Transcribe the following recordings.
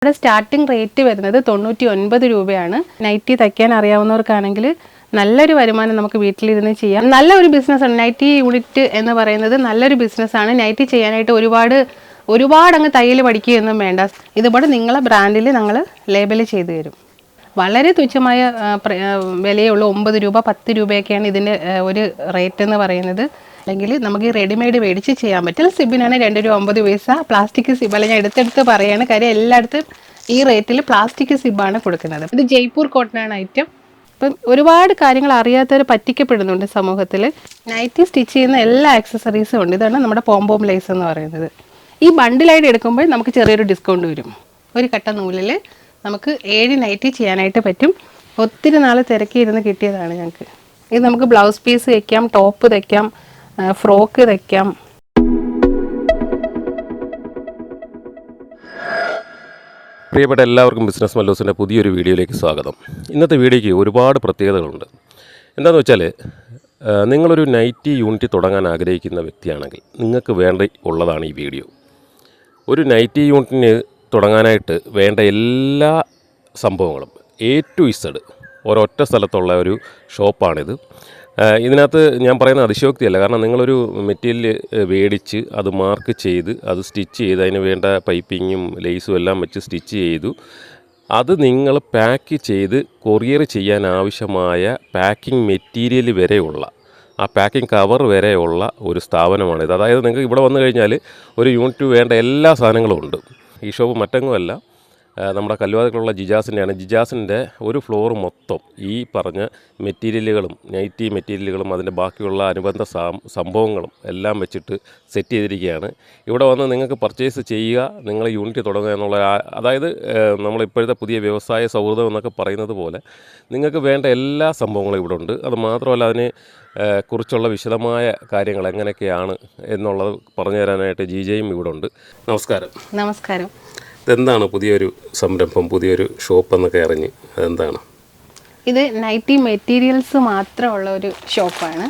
ഇവിടെ starting rate വരുന്നത് 99 രൂപയാണ്. നൈറ്റി തയ്ക്കാൻ അറിയാവുന്നവർക്കാണെങ്കിൽ നല്ലൊരു വരുമാനം നമുക്ക് വീട്ടിലിരുന്ന് ചെയ്യാം. നല്ലൊരു ബിസിനസ്സാണ് നൈറ്റി യൂണിറ്റ് എന്ന് പറയുന്നത്. നല്ലൊരു ബിസിനസ്സാണ്. നൈറ്റി ചെയ്യാനായിട്ട് ഒരുപാട് അങ്ങ് തയ്യൽ പഠിക്കുകയൊന്നും വേണ്ട. ഇതുപോലെ നിങ്ങളെ ബ്രാൻഡിൽ ഞങ്ങൾ ലേബൽ ചെയ്ത് തരും. വളരെ തുച്ഛമായ വിലയുള്ള 9 രൂപ 10 രൂപയൊക്കെയാണ് ഇതിൻ്റെ ഒരു റേറ്റ് എന്ന് പറയുന്നത്. അല്ലെങ്കിൽ നമുക്ക് ഈ റെഡിമെയ്ഡ് മേടിച്ച് ചെയ്യാൻ പറ്റും. സിബിനാണ് 2 രൂപ 9 പൈസ. പ്ലാസ്റ്റിക് സിബല്ല, ഞാൻ എടുത്തെടുത്ത് പറയുകയാണ്. കാര്യം എല്ലായിടത്തും ഈ റേറ്റിൽ പ്ലാസ്റ്റിക് സിബാണ് കൊടുക്കുന്നത്. ഇത് ജയ്പൂർ കോട്ടനാണ് ഐറ്റം. ഇപ്പം ഒരുപാട് കാര്യങ്ങൾ അറിയാത്തവർ പറ്റിക്കപ്പെടുന്നുണ്ട് സമൂഹത്തിൽ. നൈറ്റി സ്റ്റിച്ച് ചെയ്യുന്ന എല്ലാ ആക്സസറീസും ഉണ്ട്. ഇതാണ് നമ്മുടെ പോംപോം ലേസ് എന്ന് പറയുന്നത്. ഈ ബണ്ടിലായിട്ട് എടുക്കുമ്പോൾ നമുക്ക് ചെറിയൊരു ഡിസ്കൗണ്ട് വരും. ഒരു കട്ട നൂലിൽ നമുക്ക് 7 നൈറ്റി ചെയ്യാനായിട്ട് പറ്റും. ഒത്തിരി നാൾ തിരക്കിയിരുന്ന് കിട്ടിയതാണ് ഞങ്ങൾക്ക്. ഇത് നമുക്ക് ബ്ലൗസ് പീസ് വയ്ക്കാം, ടോപ്പ് തയ്ക്കാം, ഫ്രോക്ക് തയ്ക്കാം. പ്രിയപ്പെട്ട എല്ലാവർക്കും ബിസിനസ് മല്ലോസിൻ്റെ പുതിയൊരു വീഡിയോയിലേക്ക് സ്വാഗതം. ഇന്നത്തെ വീഡിയോയ്ക്ക് ഒരുപാട് പ്രത്യേകതകളുണ്ട്. എന്താണെന്ന് വെച്ചാൽ, നിങ്ങളൊരു നൈറ്റി യൂണിറ്റ് തുടങ്ങാൻ ആഗ്രഹിക്കുന്ന വ്യക്തിയാണെങ്കിൽ നിങ്ങൾക്ക് ഉള്ളതാണ് ഈ വീഡിയോ. ഒരു നൈറ്റി യൂണിറ്റിന് തുടങ്ങാനായിട്ട് വേണ്ട എല്ലാ സംഭവങ്ങളും A to Z ഒരൊറ്റ സ്ഥലത്തുള്ള ഒരു ഷോപ്പാണിത്. ഇതിനകത്ത് ഞാൻ പറയുന്ന അതിശയോക്തിയല്ല. കാരണം നിങ്ങളൊരു മെറ്റീരിയൽ മേടിച്ച് അത് മാർക്ക് ചെയ്ത് അത് സ്റ്റിച്ച് ചെയ്ത് അതിന് വേണ്ട പൈപ്പിങ്ങും ലേസും എല്ലാം വെച്ച് സ്റ്റിച്ച് ചെയ്തു അത് നിങ്ങൾ പാക്ക് ചെയ്ത് കൊറിയർ ചെയ്യാൻ ആവശ്യമായ പാക്കിംഗ് മെറ്റീരിയൽ വരെയുള്ള ആ പാക്കിംഗ് കവർ വരെയുള്ള ഒരു സ്ഥാപനമാണിത്. അതായത് നിങ്ങൾക്ക് ഇവിടെ വന്നു കഴിഞ്ഞാൽ ഒരു യൂണിറ്റ് വേണ്ട എല്ലാ സാധനങ്ങളും ഉണ്ട്. ഈ ഷോപ്പ് മറ്റെങ്ങുമല്ല, നമ്മുടെ കല്ലുവാതിലുള്ള ജിജാസിൻ്റെയാണ്. ജിജാസിൻ്റെ ഒരു ഫ്ലോർ മൊത്തം ഈ പറഞ്ഞ മെറ്റീരിയലുകളും നൈറ്റി മെറ്റീരിയലുകളും അതിൻ്റെ ബാക്കിയുള്ള അനുബന്ധ സംഭവങ്ങളും എല്ലാം വെച്ചിട്ട് സെറ്റ് ചെയ്തിരിക്കുകയാണ്. ഇവിടെ വന്ന് നിങ്ങൾക്ക് പർച്ചേസ് ചെയ്യുക, നിങ്ങൾ യൂണിറ്റ് തുടങ്ങുക എന്നുള്ള അതായത് നമ്മളിപ്പോഴത്തെ പുതിയ വ്യവസായ സൗഹൃദം എന്നൊക്കെ പറയുന്നത് പോലെ നിങ്ങൾക്ക് വേണ്ട എല്ലാ സംഭവങ്ങളും ഇവിടെ ഉണ്ട്. അത് മാത്രമല്ല, അതിനെ കുറിച്ചുള്ള വിശദമായ കാര്യങ്ങൾ എങ്ങനെയൊക്കെയാണ് എന്നുള്ളത് പറഞ്ഞു തരാനായിട്ട് ജിജയും ഇവിടെ ഉണ്ട്. നമസ്കാരം. നമസ്കാരം. ഇതെന്താണ് പുതിയൊരു സംരംഭം, പുതിയൊരു ഷോപ്പ് എന്നൊക്കെ അറിഞ്ഞ് അതെന്താണ്? ഇത് നൈറ്റി മെറ്റീരിയൽസ് മാത്രമുള്ള ഒരു ഷോപ്പാണ്.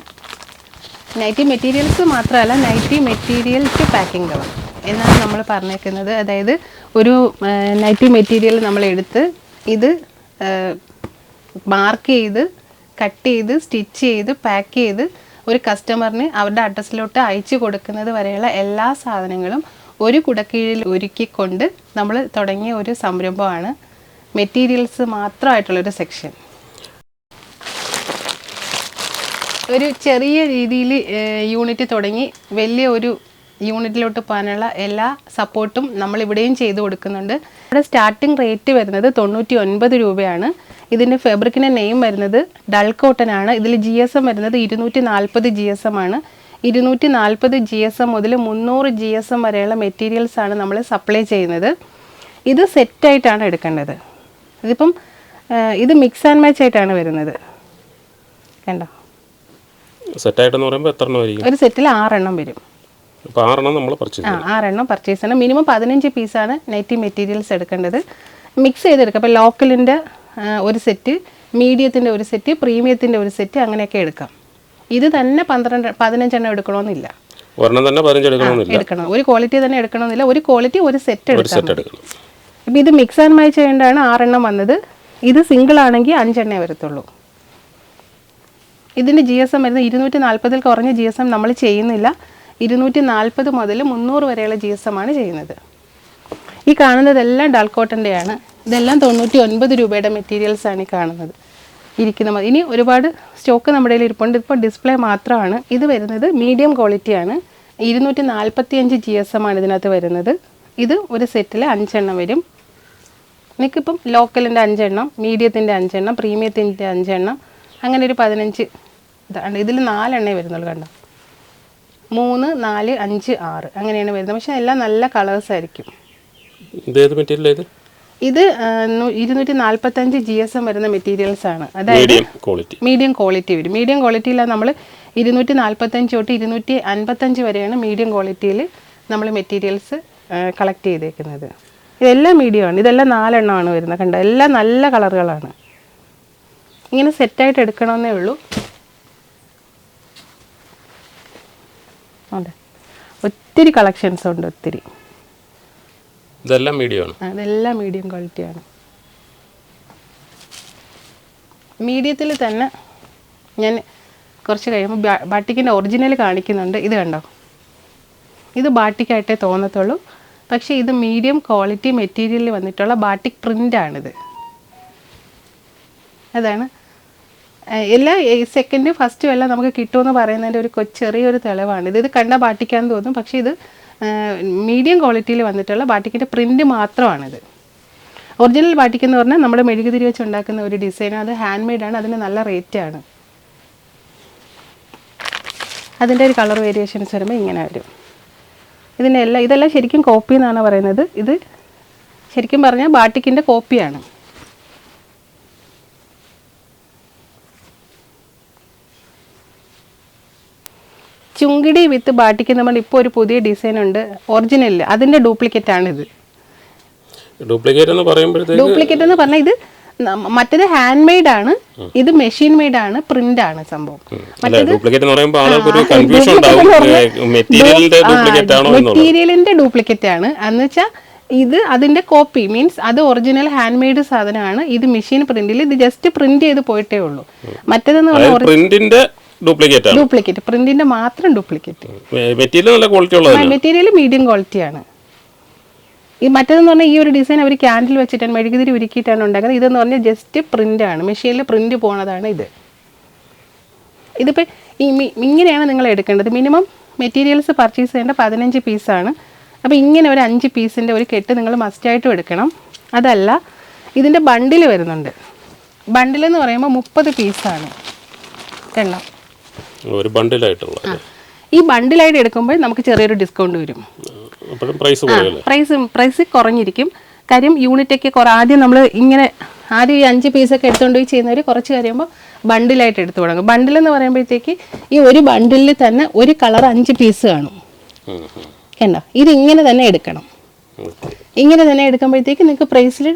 നൈറ്റി മെറ്റീരിയൽസ് മാത്രമല്ല, നൈറ്റി മെറ്റീരിയൽസ് പാക്കിംഗ് കവർ എന്നാണ് നമ്മൾ പറഞ്ഞേക്കുന്നത്. അതായത് ഒരു നൈറ്റി മെറ്റീരിയൽ നമ്മളെടുത്ത് ഇത് മാർക്ക് ചെയ്ത് കട്ട് ചെയ്ത് സ്റ്റിച്ച് ചെയ്ത് പാക്ക് ചെയ്ത് ഒരു കസ്റ്റമറിന് അവരുടെ അഡ്രസ്സിലോട്ട് അയച്ചു കൊടുക്കുന്നത് വരെയുള്ള എല്ലാ സാധനങ്ങളും ഒരു കുടക്കീഴിൽ ഒരുക്കിക്കൊണ്ട് നമ്മൾ തുടങ്ങിയ ഒരു സംരംഭമാണ് മെറ്റീരിയൽസ് മാത്രമായിട്ടുള്ളൊരു സെക്ഷൻ. ഒരു ചെറിയ രീതിയിൽ യൂണിറ്റ് തുടങ്ങി വലിയ ഒരു യൂണിറ്റിലോട്ട് പോകാനുള്ള എല്ലാ സപ്പോർട്ടും നമ്മളിവിടെയും ചെയ്തു കൊടുക്കുന്നുണ്ട്. ഇവിടെ സ്റ്റാർട്ടിംഗ് റേറ്റ് വരുന്നത് 99 രൂപയാണ്. ഇതിൻ്റെ ഫാബ്രിക്കിൻ്റെ നെയിം വരുന്നത് ഡൾ കോട്ടൺ ആണ്. ഇതിൽ GSM വരുന്നത് 240 GSM ആണ്. 240 GSM മുതൽ 300 GSM വരെയുള്ള മെറ്റീരിയൽസാണ് നമ്മൾ സപ്ലൈ ചെയ്യുന്നത്. ഇത് സെറ്റായിട്ടാണ് എടുക്കേണ്ടത്. ഇതിപ്പം ഇത് മിക്സ് ആൻഡ് മാച്ച് ആയിട്ടാണ് വരുന്നത്. കണ്ടോ? സെറ്റായിട്ടെന്ന് പറയുമ്പോൾ എത്ര എണ്ണം ആയിരിക്കും? ഒരു സെറ്റിൽ 6 എണ്ണം വരും. 6 എണ്ണം നമ്മൾ പർച്ചേസ് ചെയ്യണം. 6 എണ്ണം പർച്ചേസ് ചെയ്യണം. മിനിമം 15 പീസാണ് നൈറ്റി മെറ്റീരിയൽസ് എടുക്കേണ്ടത്. മിക്സ് ചെയ്തെടുക്കുക. അപ്പോൾ ലോക്കലിൻ്റെ ഒരു സെറ്റ്, മീഡിയത്തിൻ്റെ ഒരു സെറ്റ്, പ്രീമിയത്തിൻ്റെ ഒരു സെറ്റ്, അങ്ങനെയൊക്കെ എടുക്കാം. ഇത് തന്നെ 15 എണ്ണം എടുക്കണമെന്നില്ല. ഒരെണ്ണം തന്നെ 15 എടുക്കണം. ഒരു ക്വാളിറ്റി തന്നെ എടുക്കണമെന്നില്ല. ഒരു ക്വാളിറ്റി ഒരു സെറ്റ് എടുക്കണം. ഇപ്പം ഇത് മിക്സ് ആൻഡ് മാച്ച് ചെയ്യേണ്ടതാണ് 6 എണ്ണം വന്നത്. ഇത് സിംഗിൾ ആണെങ്കിൽ 5 എണ്ണേ വരത്തുള്ളൂ. ഇതിൻ്റെ GSM വരുന്നത് 240 കുറഞ്ഞ GSM നമ്മൾ ചെയ്യുന്നില്ല. 240 മുതൽ 300 വരെയുള്ള GSM ആണ് ചെയ്യുന്നത്. ഈ കാണുന്നതെല്ലാം ഡൾ കോട്ടൻ്റെയാണ്. ഇതെല്ലാം 99 രൂപയുടെ മെറ്റീരിയൽസാണ് ഈ കാണുന്നത് ഇരിക്കുന്നത്. ഇനി ഒരുപാട് സ്റ്റോക്ക് നമ്മുടെ കയ്യിൽ ഇരിപ്പുണ്ട്. ഇപ്പോൾ ഡിസ്പ്ലേ മാത്രമാണ്. ഇത് വരുന്നത് മീഡിയം ക്വാളിറ്റിയാണ്. 245 GSM ആണ് ഇതിനകത്ത് വരുന്നത്. ഇത് ഒരു സെറ്റിൽ 5 എണ്ണം വരും. എനിക്കിപ്പം ലോക്കലിൻ്റെ 5 എണ്ണം, മീഡിയത്തിൻ്റെ 5 എണ്ണം, പ്രീമിയത്തിൻ്റെ 5 എണ്ണം, അങ്ങനെ ഒരു 15 ഇതാണ്. ഇതിൽ 4 എണ്ണേ വരുന്നുള്ളൂ. കണ്ടോ? 3, 4, 5, 6 അങ്ങനെയാണ് വരുന്നത്. പക്ഷേ എല്ലാം നല്ല കളേഴ്സ് ആയിരിക്കും. ഇത് 245 GSM വരുന്ന മെറ്റീരിയൽസ് ആണ്. അതായത് മീഡിയം ക്വാളിറ്റി വരും. മീഡിയം ക്വാളിറ്റിയിലാണ് നമ്മൾ 245 തൊട്ട് 255 വരെയാണ് മീഡിയം ക്വാളിറ്റിയിൽ നമ്മൾ മെറ്റീരിയൽസ് കളക്ട് ചെയ്തേക്കുന്നത്. ഇതെല്ലാം മീഡിയമാണ്. ഇതെല്ലാം 4 എണ്ണമാണ് വരുന്നത്. കണ്ടോ? എല്ലാം നല്ല കളറുകളാണ്. ഇങ്ങനെ സെറ്റായിട്ട് എടുക്കണമെന്നേ ഉള്ളൂ. അതെ, ഒത്തിരി കളക്ഷൻസ് ഉണ്ട്. ഒത്തിരി ഇതെല്ലാം മീഡിയമാണ്. അതെല്ലാം മീഡിയം ക്വാളിറ്റിയാണ്. മീഡിയത്തിൽ തന്നെ ഞാൻ കുറച്ച് കഴിയുമ്പോൾ ബാട്ടിക്കിൻ്റെ ഒറിജിനൽ കാണിക്കുന്നുണ്ട്. ഇത് കണ്ടോ, ഇത് ബാട്ടിക്കായിട്ടേ തോന്നത്തുള്ളൂ. പക്ഷേ ഇത് മീഡിയം ക്വാളിറ്റി മെറ്റീരിയലിൽ വന്നിട്ടുള്ള ബാട്ടിക് പ്രിൻ്റാണിത്. അതാണ് എല്ലാ സെക്കൻഡും ഫസ്റ്റും എല്ലാം നമുക്ക് കിട്ടുമെന്ന് പറയുന്നതിൻ്റെ ഒരു ചെറിയൊരു തെളിവാണിത്. ഇത് കണ്ട ബാട്ടിക്കാന്ന് തോന്നും, പക്ഷേ ഇത് മീഡിയം ക്വാളിറ്റിയിൽ വന്നിട്ടുള്ള ബാട്ടിക്കിൻ്റെ പ്രിൻ്റ് മാത്രമാണിത്. ഒറിജിനൽ ബാട്ടിക് എന്ന് പറഞ്ഞാൽ നമ്മുടെ മെഴുകുതിരി വെച്ച് ഉണ്ടാക്കുന്ന ഒരു ഡിസൈൻ. അത് ഹാൻഡ് മെയ്ഡാണ്, അതിന് നല്ല റേറ്റാണ്. അതിൻ്റെ ഒരു കളർ വേരിയേഷൻസ് വരുമ്പോൾ ഇങ്ങനെ വരും. ഇതെല്ലാം ശരിക്കും കോപ്പി എന്നാണ് പറയുന്നത്. ഇത് ശരിക്കും പറഞ്ഞാൽ ബാട്ടിക്കിൻ്റെ കോപ്പിയാണ്. ചുങ്കിടി വിത്ത് ബാട്ടിക്ക് നമ്മൾ ഇപ്പോൾ ഒരു പുതിയ ഡിസൈൻ ഉണ്ട് ഒറിജിനൽ, അതിൻ്റെ ഡ്യൂപ്ലിക്കേറ്റ് ആണിത്. ഡ്യൂപ്ലിക്കേറ്റ് എന്ന് പറഞ്ഞാൽ ഇത് മറ്റേത് ഹാൻഡ് മെയ്ഡ് ആണ്, ഇത് മെഷീൻ മെയ്ഡ് ആണ്, പ്രിന്റ് ആണ് സംഭവം. മെറ്റീരിയലിന്റെ ഡ്യൂപ്ലിക്കേറ്റ് ആണ് എന്ന് വെച്ചാൽ ഇത് അതിന്റെ കോപ്പി മീൻസ് അത് ഒറിജിനൽ ഹാൻഡ് മെയ്ഡ് സാധനമാണ്. ഇത് മെഷീൻ പ്രിന്റിൽ ഇത് ജസ്റ്റ് പ്രിന്റ് ചെയ്ത് പോയിട്ടേ ഉള്ളൂ. മറ്റേതെന്ന് പറഞ്ഞാൽ ഡ്യൂപ്ലിക്കേറ്റ്, പ്രിന്റിന്റെ മാത്രം ഡ്യൂപ്ലിക്കേറ്റ്. മെറ്റീരിയൽ മീഡിയം ക്വാളിറ്റിയാണ്. ഈ മറ്റേതെന്ന് പറഞ്ഞാൽ ഈ ഒരു ഡിസൈൻ അവർ ക്യാൻഡിൽ വെച്ചിട്ടാണ് മെഴുകുതിരി ഉരുക്കിയിട്ടാണ് ഉണ്ടാക്കുന്നത്. ഇതെന്ന് പറഞ്ഞാൽ ജസ്റ്റ് പ്രിൻ്റാണ്, മെഷീനിൽ പ്രിൻ്റ് പോണതാണ് ഇത്. ഇതിപ്പോൾ ഇങ്ങനെയാണ് നിങ്ങൾ എടുക്കേണ്ടത്. മിനിമം മെറ്റീരിയൽസ് പർച്ചേസ് ചെയ്യേണ്ട 15 പീസാണ്. അപ്പോൾ ഇങ്ങനെ ഒരു 5 പീസിൻ്റെ ഒരു കെട്ട് നിങ്ങൾ മസ്റ്റായിട്ടും എടുക്കണം. അതല്ല ഇതിൻ്റെ ബണ്ടിൽ വരുന്നുണ്ട്. ബണ്ടിലെന്ന് പറയുമ്പോൾ 30 പീസാണ് എണ്ണം. ഒരു ബണ്ടിലായിട്ടുള്ള ഈ ബണ്ടിലായിട്ട് എടുക്കുമ്പോൾ നമുക്ക് ചെറിയൊരു ഡിസ്കൗണ്ട് വരും. പ്രൈസ് കുറഞ്ഞിരിക്കും. കാര്യം യൂണിറ്റൊക്കെ ആദ്യം നമ്മൾ ഇങ്ങനെ ആദ്യം ഈ 5 പീസൊക്കെ എടുത്തുകൊണ്ട് പോയി ചെയ്യുന്നവർ കുറച്ച് കഴിയുമ്പോൾ ബണ്ടിലായിട്ട് എടുത്തു തുടങ്ങും. ബണ്ടിലെന്ന് പറയുമ്പോഴത്തേക്ക് ഈ ഒരു ബണ്ടിലിൽ തന്നെ ഒരു കളർ 5 പീസ് കാണും. കണ്ടോ, ഇതിങ്ങനെ തന്നെ എടുക്കണം. ഇങ്ങനെ തന്നെ എടുക്കുമ്പോഴത്തേക്ക് നിങ്ങൾക്ക് പ്രൈസിൽ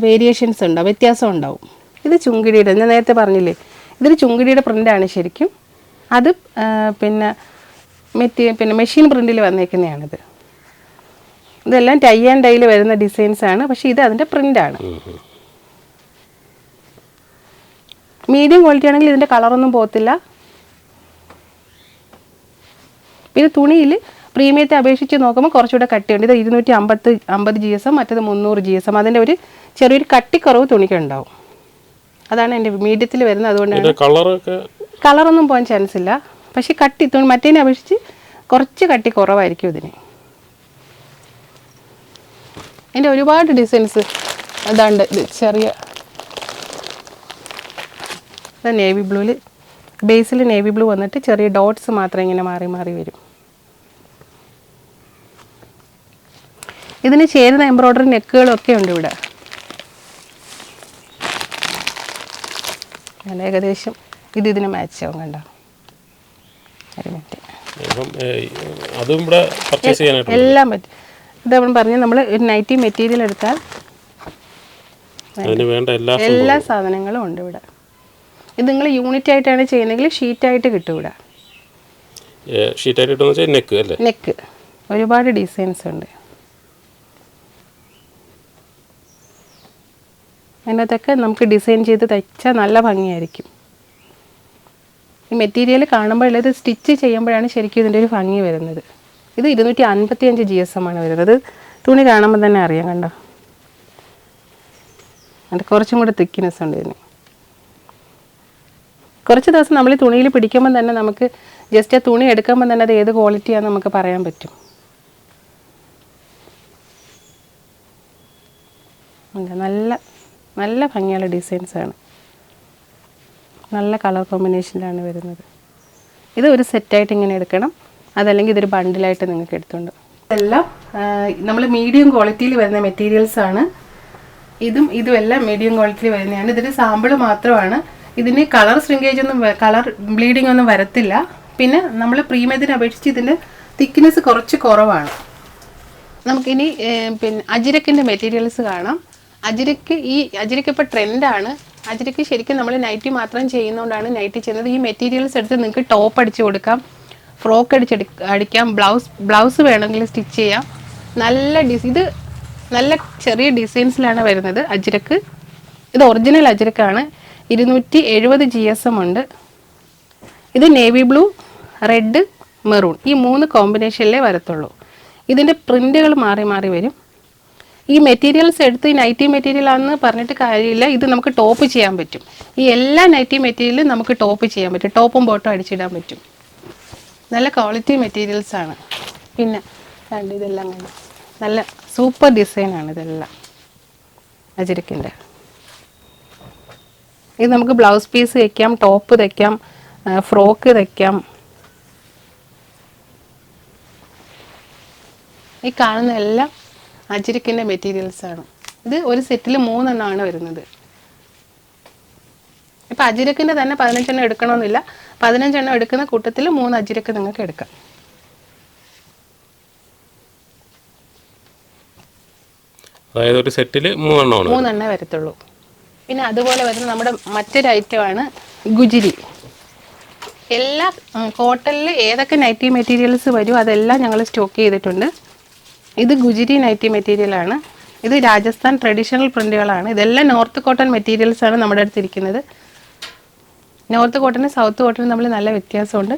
വേരിയേഷൻസ് ഉണ്ടാവും, വ്യത്യാസം ഉണ്ടാവും. ഇത് ചുങ്കിടിയുടെ, ഞാൻ നേരത്തെ പറഞ്ഞില്ലേ, ഇതൊരു ചുങ്കിടിയുടെ പ്രിൻ്റാണ് ശരിക്കും. അത് പിന്നെ മെഷീൻ പ്രിന്റിൽ വന്നേക്കുന്നതാണിത്. ഇതെല്ലാം ടൈ ആൻഡ് ഡൈയിൽ വരുന്ന ഡിസൈൻസ് ആണ്, പക്ഷേ ഇത് അതിൻ്റെ പ്രിൻ്റാണ്. മീഡിയം ക്വാളിറ്റി ആണെങ്കിൽ ഇതിൻ്റെ കളറൊന്നും പോകത്തില്ല. പിന്നെ തുണിയിൽ പ്രീമിയത്തെ അപേക്ഷിച്ച് നോക്കുമ്പോൾ കുറച്ചുകൂടെ കട്ടിയുണ്ട്. ഇത് 250 GSM, മറ്റേത് 300 GSM. അതിൻ്റെ ഒരു ചെറിയൊരു കട്ടിക്കുറവ് തുണിക്കുണ്ടാവും. അതാണ് എൻ്റെ മീഡിയത്തിൽ വരുന്നത്. അതുകൊണ്ടാണ് കളറൊന്നും പോകാൻ ചാൻസ് ഇല്ല. പക്ഷേ കട്ടി തുണി മറ്റേതിനെ അപേക്ഷിച്ച് കുറച്ച് കട്ടി കുറവായിരിക്കും ഇതിന്. എൻ്റെ ഒരുപാട് ഡിസൈൻസ് അതാണ്ട് ചെറിയ നേവി ബ്ലൂവിൽ ബേസിൽ നേവി ബ്ലൂ വന്നിട്ട് ചെറിയ ഡോട്ട്സ് മാത്രം ഇങ്ങനെ മാറി മാറി വരും. ഇതിന് ചേരുന്ന എംബ്രോയ്ഡറി നെക്കുകളൊക്കെ ഉണ്ട് ഇവിടെ. ഞാൻ ഏകദേശം ഇതിന് മാച്ച് ആവും. കണ്ടോ, എല്ലാം പറ്റും. ഇത് നമ്മൾ പറഞ്ഞാൽ നമ്മൾ ഒരു നൈറ്റി മെറ്റീരിയൽ എടുത്താൽ എല്ലാ സാധനങ്ങളും ഉണ്ട് ഇവിടെ. ഇത് നിങ്ങൾ യൂണിറ്റ് ആയിട്ടാണ് ചെയ്യുന്നതെങ്കിൽ ഷീറ്റായിട്ട് കിട്ടും ഇവിടെ. നെക്ക് ഒരുപാട് ഡിസൈൻസ് ഉണ്ട്. അതിനകത്തൊക്കെ നമുക്ക് ഡിസൈൻ ചെയ്ത് തയ്ച്ചാൽ നല്ല ഭംഗിയായിരിക്കും. ഈ മെറ്റീരിയൽ കാണുമ്പോൾ ഇത് സ്റ്റിച്ച് ചെയ്യുമ്പോഴാണ് ശരിക്കും ഇതിൻ്റെ ഒരു ഭംഗി വരുന്നത്. ഇത് 255 GSM ആണ് വരുന്നത്. തുണി കാണുമ്പോൾ തന്നെ അറിയാം. കണ്ടോ, അത് കുറച്ചും കൂടെ തിക്നെസ് ഉണ്ട് ഇതിന്. കുറച്ച് ദിവസം നമ്മൾ ഈ തുണിയിൽ പിടിക്കുമ്പോൾ തന്നെ നമുക്ക് ജസ്റ്റ് ആ തുണി എടുക്കുമ്പോൾ തന്നെ അത് ഏത് ക്വാളിറ്റിയാണെന്ന് നമുക്ക് പറയാൻ പറ്റും. നല്ല നല്ല ഭംഗിയുള്ള ഡിസൈൻസാണ്. നല്ല കളർ കോമ്പിനേഷനിലാണ് വരുന്നത്. ഇത് ഒരു സെറ്റായിട്ട് ഇങ്ങനെ എടുക്കണം, അതല്ലെങ്കിൽ ഇതൊരു ബണ്ടിലായിട്ട് നിങ്ങൾക്ക് എടുത്തുകൊണ്ട്. ഇതെല്ലാം നമ്മൾ മീഡിയം ക്വാളിറ്റിയിൽ വരുന്ന മെറ്റീരിയൽസാണ്. ഇതും എല്ലാം മീഡിയം ക്വാളിറ്റിയിൽ വരുന്നതാണ്. ഇതൊരു സാമ്പിൾ മാത്രമാണ്. ഇതിന് കളർ ശ്രിങ്കേജ് ഒന്നും കളർ ബ്ലീഡിംഗ് ഒന്നും വരത്തില്ല. പിന്നെ നമ്മൾ പ്രീമിയത്തിനെ അപേക്ഷിച്ച് ഇതിൻ്റെ തിക്നെസ് കുറച്ച് കുറവാണ്. നമുക്കിനി പിന്നെ അജിരക്കിൻ്റെ മെറ്റീരിയൽസ് കാണാം. അജിരക്ക് ഇപ്പോൾ ട്രെൻഡാണ്. അജിരക്ക് ശരിക്കും നമ്മൾ നൈറ്റി മാത്രം ചെയ്യുന്നതുകൊണ്ടാണ് നൈറ്റി ചെയ്യുന്നത്. ഈ മെറ്റീരിയൽസ് എടുത്ത് നിങ്ങൾക്ക് ടോപ്പ് അടിച്ച് കൊടുക്കാം, ഫ്രോക്ക് അടിക്കാം, ബ്ലൗസ് വേണമെങ്കിൽ സ്റ്റിച്ച് ചെയ്യാം. നല്ല ഇത് നല്ല ചെറിയ ഡിസൈൻസിലാണ് വരുന്നത്. അജ്രക്ക് ഇത് ഒറിജിനൽ അജ്രക്കാണ്. 270 GSM ഉണ്ട്. ഇത് നേവി ബ്ലൂ, റെഡ്, മെറൂൺ ഈ 3 കോമ്പിനേഷനിലേ വരത്തുള്ളൂ. ഇതിൻ്റെ പ്രിൻ്റുകൾ മാറി മാറി വരും. ഈ മെറ്റീരിയൽസ് എടുത്ത് ഈ നൈറ്റി മെറ്റീരിയൽ ആണെന്ന് പറഞ്ഞിട്ട് കാര്യമില്ല. ഇത് നമുക്ക് ടോപ്പ് ചെയ്യാൻ പറ്റും. ഈ എല്ലാ നൈറ്റി മെറ്റീരിയലും നമുക്ക് ടോപ്പ് ചെയ്യാൻ പറ്റും. ടോപ്പും ബോട്ടും അടിച്ചിടാൻ പറ്റും. നല്ല ക്വാളിറ്റി മെറ്റീരിയൽസ് ആണ്. പിന്നെ ഇതെല്ലാം നല്ല സൂപ്പർ ഡിസൈനാണ് ഇതെല്ലാം അജ്രക്കിൻ്റെ. ഇത് നമുക്ക് ബ്ലൗസ് പീസ് തയ്ക്കാം, ടോപ്പ് തയ്ക്കാം, ഫ്രോക്ക് തയ്ക്കാം. ഈ കാണുന്ന എല്ലാം അജ്രക്കിൻ്റെ മെറ്റീരിയൽസാണ്. ഇത് ഒരു സെറ്റിൽ 3 എണ്ണമാണ് വരുന്നത്. ഇപ്പം അജ്രക്കിൻ്റെ തന്നെ 15 എണ്ണം എടുക്കണമെന്നില്ല. 15 എണ്ണം എടുക്കുന്ന കൂട്ടത്തിൽ 3 അജ്രക്ക് നിങ്ങൾക്ക് എടുക്കാം. അതായത് ഒരു സെറ്റിൽ 3 എണ്ണേ വരത്തുള്ളൂ. പിന്നെ അതുപോലെ വരുന്ന നമ്മുടെ മറ്റൊരു ഐറ്റമാണ് ഗുജിരി. എല്ലാ കോട്ടണിൽ ഏതൊക്കെ നൈറ്റി മെറ്റീരിയൽസ് വരും അതെല്ലാം ഞങ്ങൾ സ്റ്റോക്ക് ചെയ്തിട്ടുണ്ട്. ഇത് ഗുജിരി നൈറ്റി മെറ്റീരിയലാണ്. ഇത് രാജസ്ഥാൻ ട്രഡീഷണൽ പ്രിൻ്റുകളാണ്. ഇതെല്ലാം നോർത്ത് കോട്ടൺ മെറ്റീരിയൽസാണ് നമ്മുടെ അടുത്തിരിക്കുന്നത്. നോർത്ത് കോട്ടനും സൗത്ത് കോട്ടനും തമ്മിൽ നല്ല വ്യത്യാസമുണ്ട്.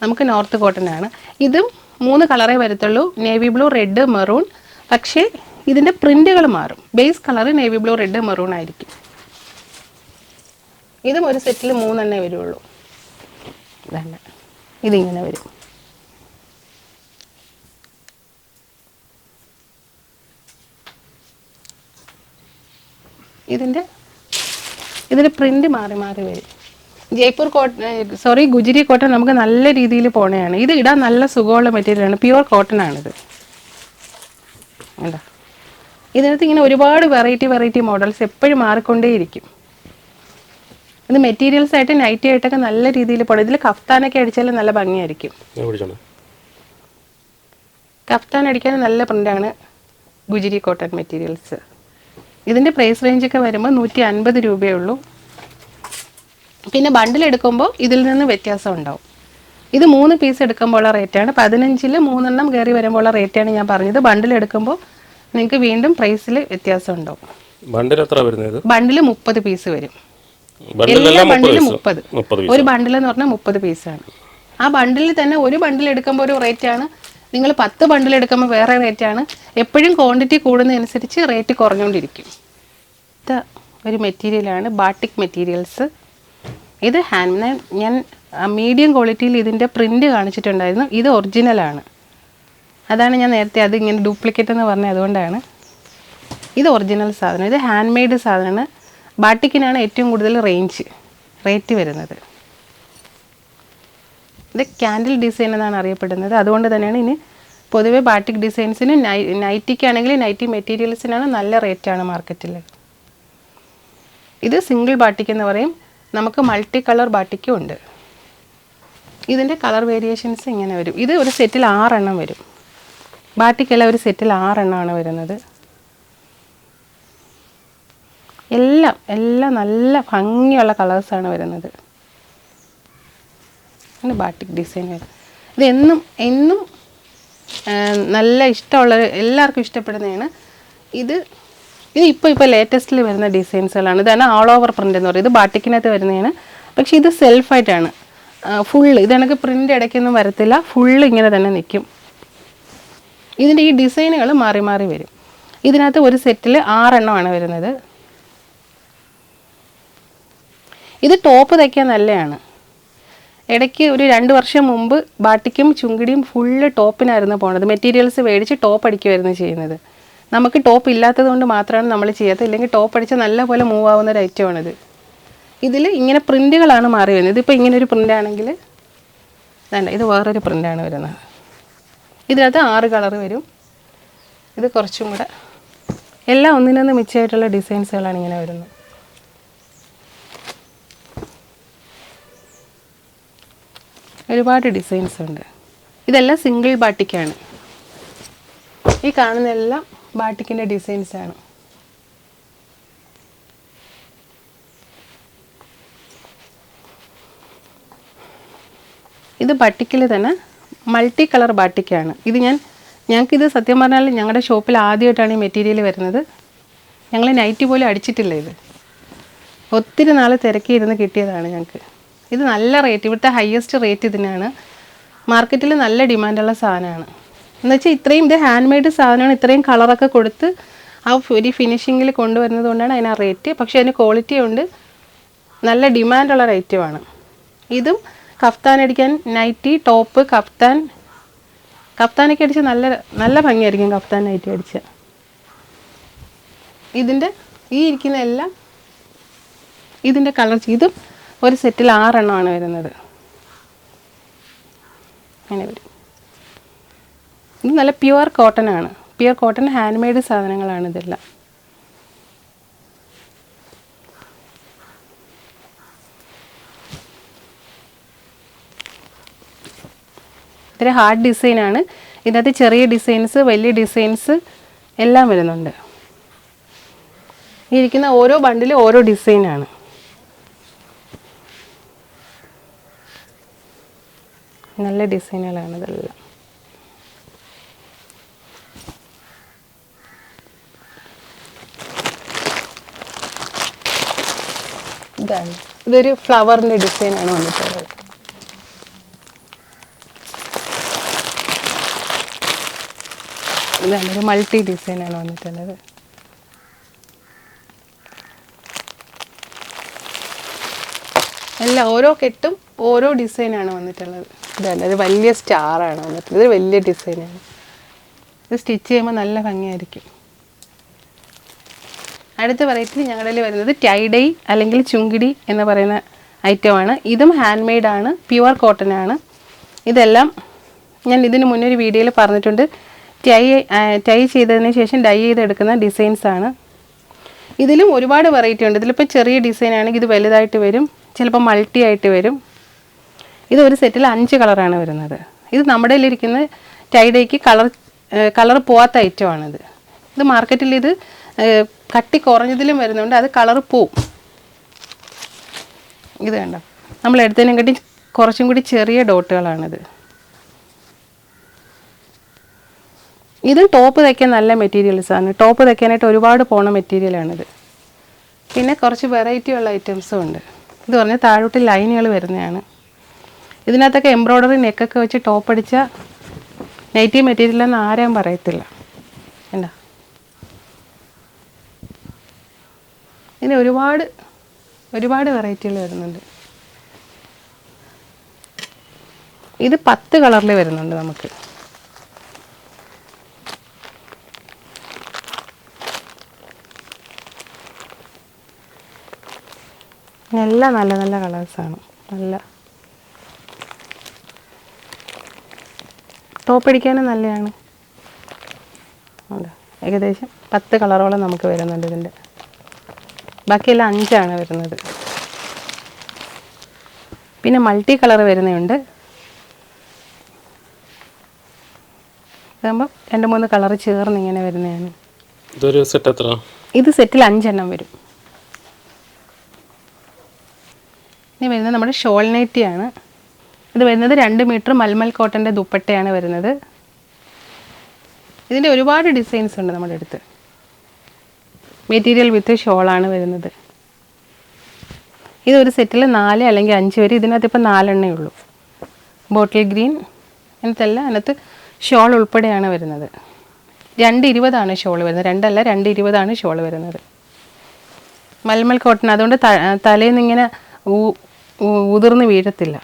നമുക്ക് നോർത്ത് കോട്ടനാണ്. ഇതും 3 കളറേ വരത്തുള്ളൂ. Navy blue, red, maroon. പക്ഷേ ഇതിൻ്റെ പ്രിൻ്റുകൾ മാറും. Base colour navy blue, red, maroon ആയിരിക്കും. ഇതും ഒരു സെറ്റിൽ 3 എണ്ണേ വരുള്ളൂ. ഇതല്ല, ഇതിങ്ങനെ വരും. ഇതിൻ്റെ പ്രിൻ്റ് മാറി മാറി വരും. ജയ്പൂർ ഗുജിരി കോട്ടൺ നമുക്ക് നല്ല രീതിയിൽ പോണയാണ്. ഇത് ഇടാൻ നല്ല സുഖമുള്ള മെറ്റീരിയലാണ്. പ്യുവർ കോട്ടൺ ആണിത്. അല്ല, ഇതിനകത്ത് ഇങ്ങനെ ഒരുപാട് വെറൈറ്റി മോഡൽസ് എപ്പോഴും മാറിക്കൊണ്ടേയിരിക്കും. ഇത് മെറ്റീരിയൽസ് ആയിട്ട് നൈറ്റി ആയിട്ടൊക്കെ നല്ല രീതിയിൽ പോകണം. ഇതിൽ കഫ്താനൊക്കെ അടിച്ചാൽ നല്ല ഭംഗിയായിരിക്കും. കഫ്താൻ അടിക്കാൻ നല്ല പ്രിൻ്റാണ് ഗുജിരി കോട്ടൺ മെറ്റീരിയൽസ്. ഇതിൻ്റെ പ്രൈസ് റേഞ്ചൊക്കെ വരുമ്പോൾ 150 രൂപയേ ഉള്ളൂ. പിന്നെ ബണ്ടിൽ എടുക്കുമ്പോൾ ഇതിൽ നിന്ന് വ്യത്യാസം ഉണ്ടാവും. ഇത് 3 പീസ് എടുക്കുമ്പോൾ ഉള്ള റേറ്റാണ്. 15-ൽ 3 എണ്ണം കയറി വരുമ്പോൾ ഉള്ള റേറ്റാണ് ഞാൻ പറഞ്ഞത്. ബണ്ടിൽ എടുക്കുമ്പോൾ നിങ്ങൾക്ക് വീണ്ടും പ്രൈസിൽ വ്യത്യാസം ഉണ്ടാവും. ബണ്ടിൽ എത്ര വരുന്നത്? ബണ്ടിൽ 30 പീസ് വരും. എല്ലാ ബണ്ടിലും 30. ഒരു ബണ്ടിൽ എന്ന് പറഞ്ഞാൽ 30 പീസാണ്. ആ ബണ്ടിൽ തന്നെ ഒരു ബണ്ടിൽ എടുക്കുമ്പോൾ ഒരു റേറ്റാണ്. നിങ്ങൾ 10 ബണ്ടിൽ എടുക്കുമ്പോൾ വേറെ റേറ്റാണ്. എപ്പോഴും ക്വാണ്ടിറ്റി കൂടുന്നതനുസരിച്ച് റേറ്റ് കുറഞ്ഞുകൊണ്ടിരിക്കും. ഇത് ഒരു മെറ്റീരിയലാണ് ബാട്ടിക് മെറ്റീരിയൽസ്. ഇത് ഞാൻ മീഡിയം ക്വാളിറ്റിയിൽ ഇതിൻ്റെ പ്രിൻ്റ് കാണിച്ചിട്ടുണ്ടായിരുന്നു. ഇത് ഒറിജിനലാണ്. അതാണ് ഞാൻ നേരത്തെ അത് ഇങ്ങനെ ഡ്യൂപ്ലിക്കേറ്റ് എന്ന് പറഞ്ഞത്. അതുകൊണ്ടാണ് ഇത് ഒറിജിനൽ സാധനം. ഇത് ഹാൻഡ് മെയ്ഡ് സാധനമാണ്. ബാട്ടിക്കിനാണ് ഏറ്റവും കൂടുതൽ റേറ്റ് വരുന്നത്. ഇത് ക്യാൻഡിൽ ഡിസൈൻ എന്നാണ് അറിയപ്പെടുന്നത്. അതുകൊണ്ട് തന്നെയാണ് ഇനി പൊതുവേ ബാട്ടിക് ഡിസൈൻസിന് നൈറ്റിക്കാണെങ്കിൽ നൈറ്റി മെറ്റീരിയൽസിനാണ് നല്ല റേറ്റാണ് മാർക്കറ്റിൽ. ഇത് സിംഗിൾ ബാട്ടിക് എന്ന് പറയും. നമുക്ക് മൾട്ടി കളർ ബാട്ടിക്കും ഉണ്ട്. ഇതിൻ്റെ കളർ വേരിയേഷൻസ് ഇങ്ങനെ വരും. ഇത് ഒരു സെറ്റിൽ 6 എണ്ണം വരും. ബാട്ടിക്കെല്ലാം ഒരു സെറ്റിൽ 6 എണ്ണമാണ് വരുന്നത്. എല്ലാം നല്ല ഭംഗിയുള്ള കളേഴ്സാണ് വരുന്നത്. അങ്ങനെ ബാട്ടിക് ഡിസൈൻ വരും. ഇത് എന്നും നല്ല ഇഷ്ടമുള്ള എല്ലാവർക്കും ഇഷ്ടപ്പെടുന്നതാണ്. ഇത് ഇപ്പോൾ ലേറ്റസ്റ്റിൽ വരുന്ന ഡിസൈൻസുകളാണ്. ഇതാണ് ഓൾ ഓവർ പ്രിൻ്റ് എന്ന് പറയുന്നത്. ഇത് ബാട്ടിക്കിനകത്ത് വരുന്നതാണ്. പക്ഷേ ഇത് സെൽഫായിട്ടാണ്. ഫുള്ള് ഇതെനിക്ക് പ്രിൻ്റ് ഇടയ്ക്കൊന്നും വരത്തില്ല. ഫുള്ള് ഇങ്ങനെ തന്നെ നിൽക്കും. ഇതിൻ്റെ ഈ ഡിസൈനുകൾ മാറി മാറി വരും. ഇതിനകത്ത് ഒരു സെറ്റിൽ 6 എണ്ണമാണ് വരുന്നത്. ഇത് ടോപ്പ് തയ്ക്കാൻ നല്ലതാണ്. ഇടയ്ക്ക് ഒരു 2 വർഷം മുമ്പ് ബാട്ടിക്കും ചുങ്കിടിയും ഫുള്ള് ടോപ്പിനായിരുന്നു പോണത്. മെറ്റീരിയൽസ് മേടിച്ച് ടോപ്പ് അടിക്കുമായിരുന്നു ചെയ്യുന്നത്. നമുക്ക് ടോപ്പ് ഇല്ലാത്തത് കൊണ്ട് മാത്രമാണ് നമ്മൾ ചെയ്യാത്തത്. ഇല്ലെങ്കിൽ ടോപ്പ് അടിച്ചാൽ നല്ലപോലെ മൂവ് ആവുന്ന ഒരു ഐറ്റമാണിത്. ഇതിൽ ഇങ്ങനെ പ്രിൻ്റുകളാണ് മാറി വരുന്നത്. ഇതിപ്പോൾ ഇങ്ങനൊരു പ്രിൻ്റാണെങ്കിൽ വേണ്ട, ഇത് വേറൊരു പ്രിൻ്റാണ് വരുന്നത്. ഇതിനകത്ത് 6 കളർ വരും. ഇത് കുറച്ചും കൂടെ എല്ലാം ഒന്നിനൊന്ന് മിച്ചമായിട്ടുള്ള ഡിസൈൻസുകളാണ് ഇങ്ങനെ വരുന്നത്. ഒരുപാട് ഡിസൈൻസ് ഉണ്ട്. ഇതെല്ലാം സിംഗിൾ ബാട്ടിക്കാണ്. ഈ കാണുന്നതെല്ലാം ബാട്ടിക്കിൻ്റെ ഡിസൈൻസാണ്. ഇത് ബാട്ടിക്കിൽ തന്നെ മൾട്ടി കളർ ബാട്ടിക്കാണ്. ഇത് ഞാൻ ഞങ്ങൾക്കിത് സത്യം പറഞ്ഞാൽ ഞങ്ങളുടെ ഷോപ്പിൽ ആദ്യമായിട്ടാണ് ഈ മെറ്റീരിയൽ വരുന്നത്. ഞങ്ങൾ നൈറ്റി പോലും അടിച്ചിട്ടില്ല. ഇത് ഒത്തിരി നാൾ തിരക്കിയിരുന്ന് കിട്ടിയതാണ് ഞങ്ങൾക്ക്. ഇത് നല്ല റേറ്റ്, ഇവിടുത്തെ ഹയസ്റ്റ് റേറ്റ് ഇതിനാണ്. മാർക്കറ്റിൽ നല്ല ഡിമാൻഡുള്ള സാധനമാണ്. എന്നുവെച്ചാൽ ഇത്രയും ഇത് ഹാൻഡ് മെയ്ഡ് സാധനമാണ്. ഇത്രയും കളറൊക്കെ കൊടുത്ത് ആ ഒരു ഫിനിഷിങ്ങിൽ കൊണ്ടുവരുന്നത് കൊണ്ടാണ് അതിന് ആ റേറ്റ്. പക്ഷേ അതിന് ക്വാളിറ്റി ഉണ്ട്, നല്ല ഡിമാൻഡുള്ള റേറ്റുമാണ്. ഇതും കഫ്താൻ അടിക്കാൻ നൈറ്റി, ടോപ്പ്, കഫ്താനൊക്കെ അടിച്ച് നല്ല നല്ല ഭംഗിയായിരിക്കും കഫ്താൻ നൈറ്റി അടിച്ച്. ഇതിൻ്റെ ഈ ഇരിക്കുന്ന എല്ലാം ഇതിൻ്റെ കളർ, ഇതും ഒരു സെറ്റിൽ 6 എണ്ണമാണ് വരുന്നത്. അങ്ങനെ വരും. ഇത് നല്ല പ്യുവർ കോട്ടൺ ആണ്. പ്യുവർ കോട്ടൺ ഹാൻഡ് മെയ്ഡ് സാധനങ്ങളാണ് ഇതെല്ലാം. ഇതൊരു ഹാർഡ് ഡിസൈനാണ്. ഇതിനകത്ത് ചെറിയ ഡിസൈൻസ്, വലിയ ഡിസൈൻസ് എല്ലാം വരുന്നുണ്ട്. ഈ ഇരിക്കുന്ന ഓരോ ബണ്ടിലും ഓരോ ഡിസൈനാണ്. നല്ല ഡിസൈനുകളാണ് ഇതെല്ലാം. ഇതാണ്, ഇതൊരു ഫ്ലവറിൻ്റെ ഡിസൈനാണ് വന്നിട്ടുള്ളത്. ഇതാണ് ഒരു മൾട്ടി ഡിസൈനാണ് വന്നിട്ടുള്ളത്. എല്ലാം ഓരോ കെട്ടും ഓരോ ഡിസൈനാണ് വന്നിട്ടുള്ളത്. ഇതാണ് ഒരു വലിയ സ്റ്റാറാണ് വന്നിട്ടുള്ളത്. ഇത് വലിയ ഡിസൈനാണ്. ഇത് സ്റ്റിച്ച് ചെയ്യുമ്പോൾ നല്ല ഭംഗിയായിരിക്കും. അടുത്ത വെറൈറ്റി ഞങ്ങളുടെ വരുന്നത് ടൈഡൈ അല്ലെങ്കിൽ ചുങ്കിടി എന്ന് പറയുന്ന ഐറ്റമാണ്. ഇതും ഹാൻഡ് മെയ്ഡാണ്, പ്യുവർ കോട്ടൺ ആണ്. ഇതെല്ലാം ഞാൻ ഇതിന് മുന്നേ ഒരു വീഡിയോയിൽ പറഞ്ഞിട്ടുണ്ട്. ടൈ ചെയ്തതിന് ശേഷം ഡൈ ചെയ്തെടുക്കുന്ന ഡിസൈൻസാണ്. ഇതിലും ഒരുപാട് വെറൈറ്റി ഉണ്ട്. ഇതിലിപ്പോൾ ചെറിയ ഡിസൈൻ ആണെങ്കിൽ ഇത് വലുതായിട്ട് വരും, ചിലപ്പോൾ മൾട്ടി ആയിട്ട് വരും. ഇത് ഒരു സെറ്റിൽ 5 കളറാണ് വരുന്നത്. ഇത് നമ്മുടെ കയ്യിലിരിക്കുന്ന ടൈഡൈക്ക് കളർ പോവാത്ത ഐറ്റമാണിത്. ഇത് മാർക്കറ്റിൽ ഇത് കട്ടി കുറഞ്ഞതിലും വരുന്നുണ്ട്, അത് കളർ പോവും. ഇത് കണ്ടോ, നമ്മൾ എടുത്തതിനെക്കാട്ടി കുറച്ചും കൂടി ചെറിയ ഡോട്ടുകളാണിത്. ഇത് ടോപ്പ് തയ്ക്കാൻ നല്ല മെറ്റീരിയൽസാണ്. ടോപ്പ് തയ്ക്കാനായിട്ട് ഒരുപാട് പോണ മെറ്റീരിയലാണിത്. പിന്നെ കുറച്ച് വെറൈറ്റി ഉള്ള ഐറ്റംസും ഉണ്ട്. ഇത് പറഞ്ഞാൽ താഴോട്ട് ലൈനുകൾ വരുന്നതാണ്. ഇതിനകത്തൊക്കെ എംബ്രോയ്ഡറി നെക്കൊക്കെ വെച്ച് ടോപ്പ് അടിച്ച നൈറ്റി മെറ്റീരിയലെന്ന് ആരും പറയത്തില്ല. എന്താ ഇതിന് ഒരുപാട് വെറൈറ്റികൾ വരുന്നുണ്ട്. ഇത് 10 കളറിൽ വരുന്നുണ്ട് നമുക്ക്. എല്ലാം നല്ല നല്ല കളേഴ്സാണ്. നല്ല ടോപ്പ് അടിക്കാനും നല്ലതാണ്. ഏകദേശം 10 കളറോളം നമുക്ക് വരുന്നുണ്ട് ഇതിൻ്റെ. ബാക്കിയെല്ലാം 5 വരുന്നത്. പിന്നെ മൾട്ടി കളർ വരുന്നുണ്ട്. ഇതാകുമ്പോൾ 2-3 കളർ ചേർന്ന് ഇങ്ങനെ വരുന്നതാണ്. ഇതൊരു സെറ്റ് എത്ര? ഇത് സെറ്റിൽ 5 വരും. ഇനി വരുന്നത് നമ്മുടെ ഷോൾ നൈറ്റിയാണ്. ഇത് വരുന്നത് 2 മീറ്റർ മൽമൽ കോട്ടൻ്റെ ദുപ്പട്ടയാണ് വരുന്നത്. ഇതിൻ്റെ ഒരുപാട് ഡിസൈൻസ് ഉണ്ട് നമ്മുടെ അടുത്ത്. മെറ്റീരിയൽ വിത്ത് ഷോളാണ് വരുന്നത്. ഇതൊരു സെറ്റിൽ 4 അല്ലെങ്കിൽ 5 വരും. ഇതിനകത്ത് ഇപ്പോൾ 4 ഉള്ളൂ. ബോട്ടിൽ ഗ്രീൻ എന്നിട്ടെല്ലാം അതിനകത്ത് ഷോൾ ഉൾപ്പെടെയാണ് വരുന്നത്. 220 ഷോൾ വരുന്നത്. 2 അല്ല 220 ഷോൾ വരുന്നത്. മൽമൽ കോട്ടൺ, അതുകൊണ്ട് തലേന്ന് ഇങ്ങനെ ഉതിർന്ന് വീഴത്തില്ല.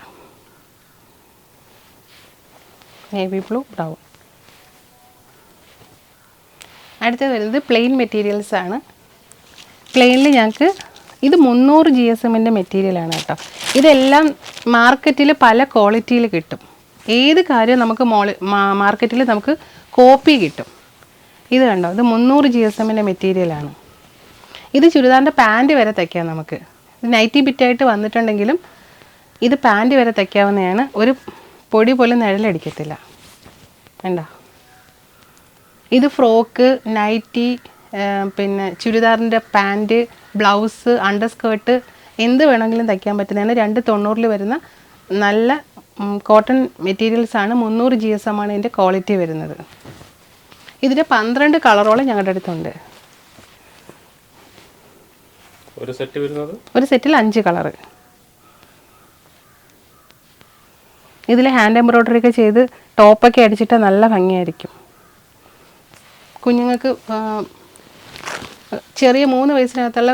Navy blue, brown. അടുത്തത് വരുന്നത് പ്ലെയിൻ മെറ്റീരിയൽസ് ആണ്. പ്ലെയിനിൽ ഞങ്ങൾക്ക് ഇത് 300 GSM മെറ്റീരിയലാണ് കേട്ടോ. ഇതെല്ലാം മാർക്കറ്റിൽ പല ക്വാളിറ്റിയിൽ കിട്ടും. ഏത് കാര്യവും നമുക്ക് മാർക്കറ്റിൽ നമുക്ക് കോപ്പി കിട്ടും. ഇത് കണ്ടോ, ഇത് 300 GSM മെറ്റീരിയലാണ്. ഇത് ചുരിദാറിൻ്റെ പാൻറ്റ് വരെ തയ്ക്കാം നമുക്ക്. നൈറ്റി ബിറ്റായിട്ട് വന്നിട്ടുണ്ടെങ്കിലും ഇത് പാൻറ്റ് വരെ തയ്ക്കാവുന്നതാണ്. ഒരു പൊടി പോലും നിഴലടിക്കത്തില്ല. കണ്ടോ, ഇത് ഫ്രോക്ക്, നൈറ്റി, പിന്നെ ചുരിദാറിൻ്റെ പാൻറ്റ്, ബ്ലൗസ്, അണ്ടർ സ്കേർട്ട് എന്ത് വേണമെങ്കിലും തയ്ക്കാൻ പറ്റുന്നതാണ്. 290 വരുന്ന നല്ല കോട്ടൺ മെറ്റീരിയൽസാണ്. 300 GSM ഇതിൻ്റെ ക്വാളിറ്റി വരുന്നത്. ഇതിൻ്റെ 12 കളറോളം ഞങ്ങളുടെ അടുത്തുണ്ട്. ഒരു സെറ്റ് വരുന്നത് ഒരു സെറ്റിൽ 5 കളറ്. ഇതിൽ ഹാൻഡ് എംബ്രോയ്ഡറി ഒക്കെ ചെയ്ത് ടോപ്പൊക്കെ അടിച്ചിട്ട് നല്ല ഭംഗിയായിരിക്കും. കുഞ്ഞുങ്ങൾക്ക് ചെറിയ 3 വയസ്സിനകത്തുള്ള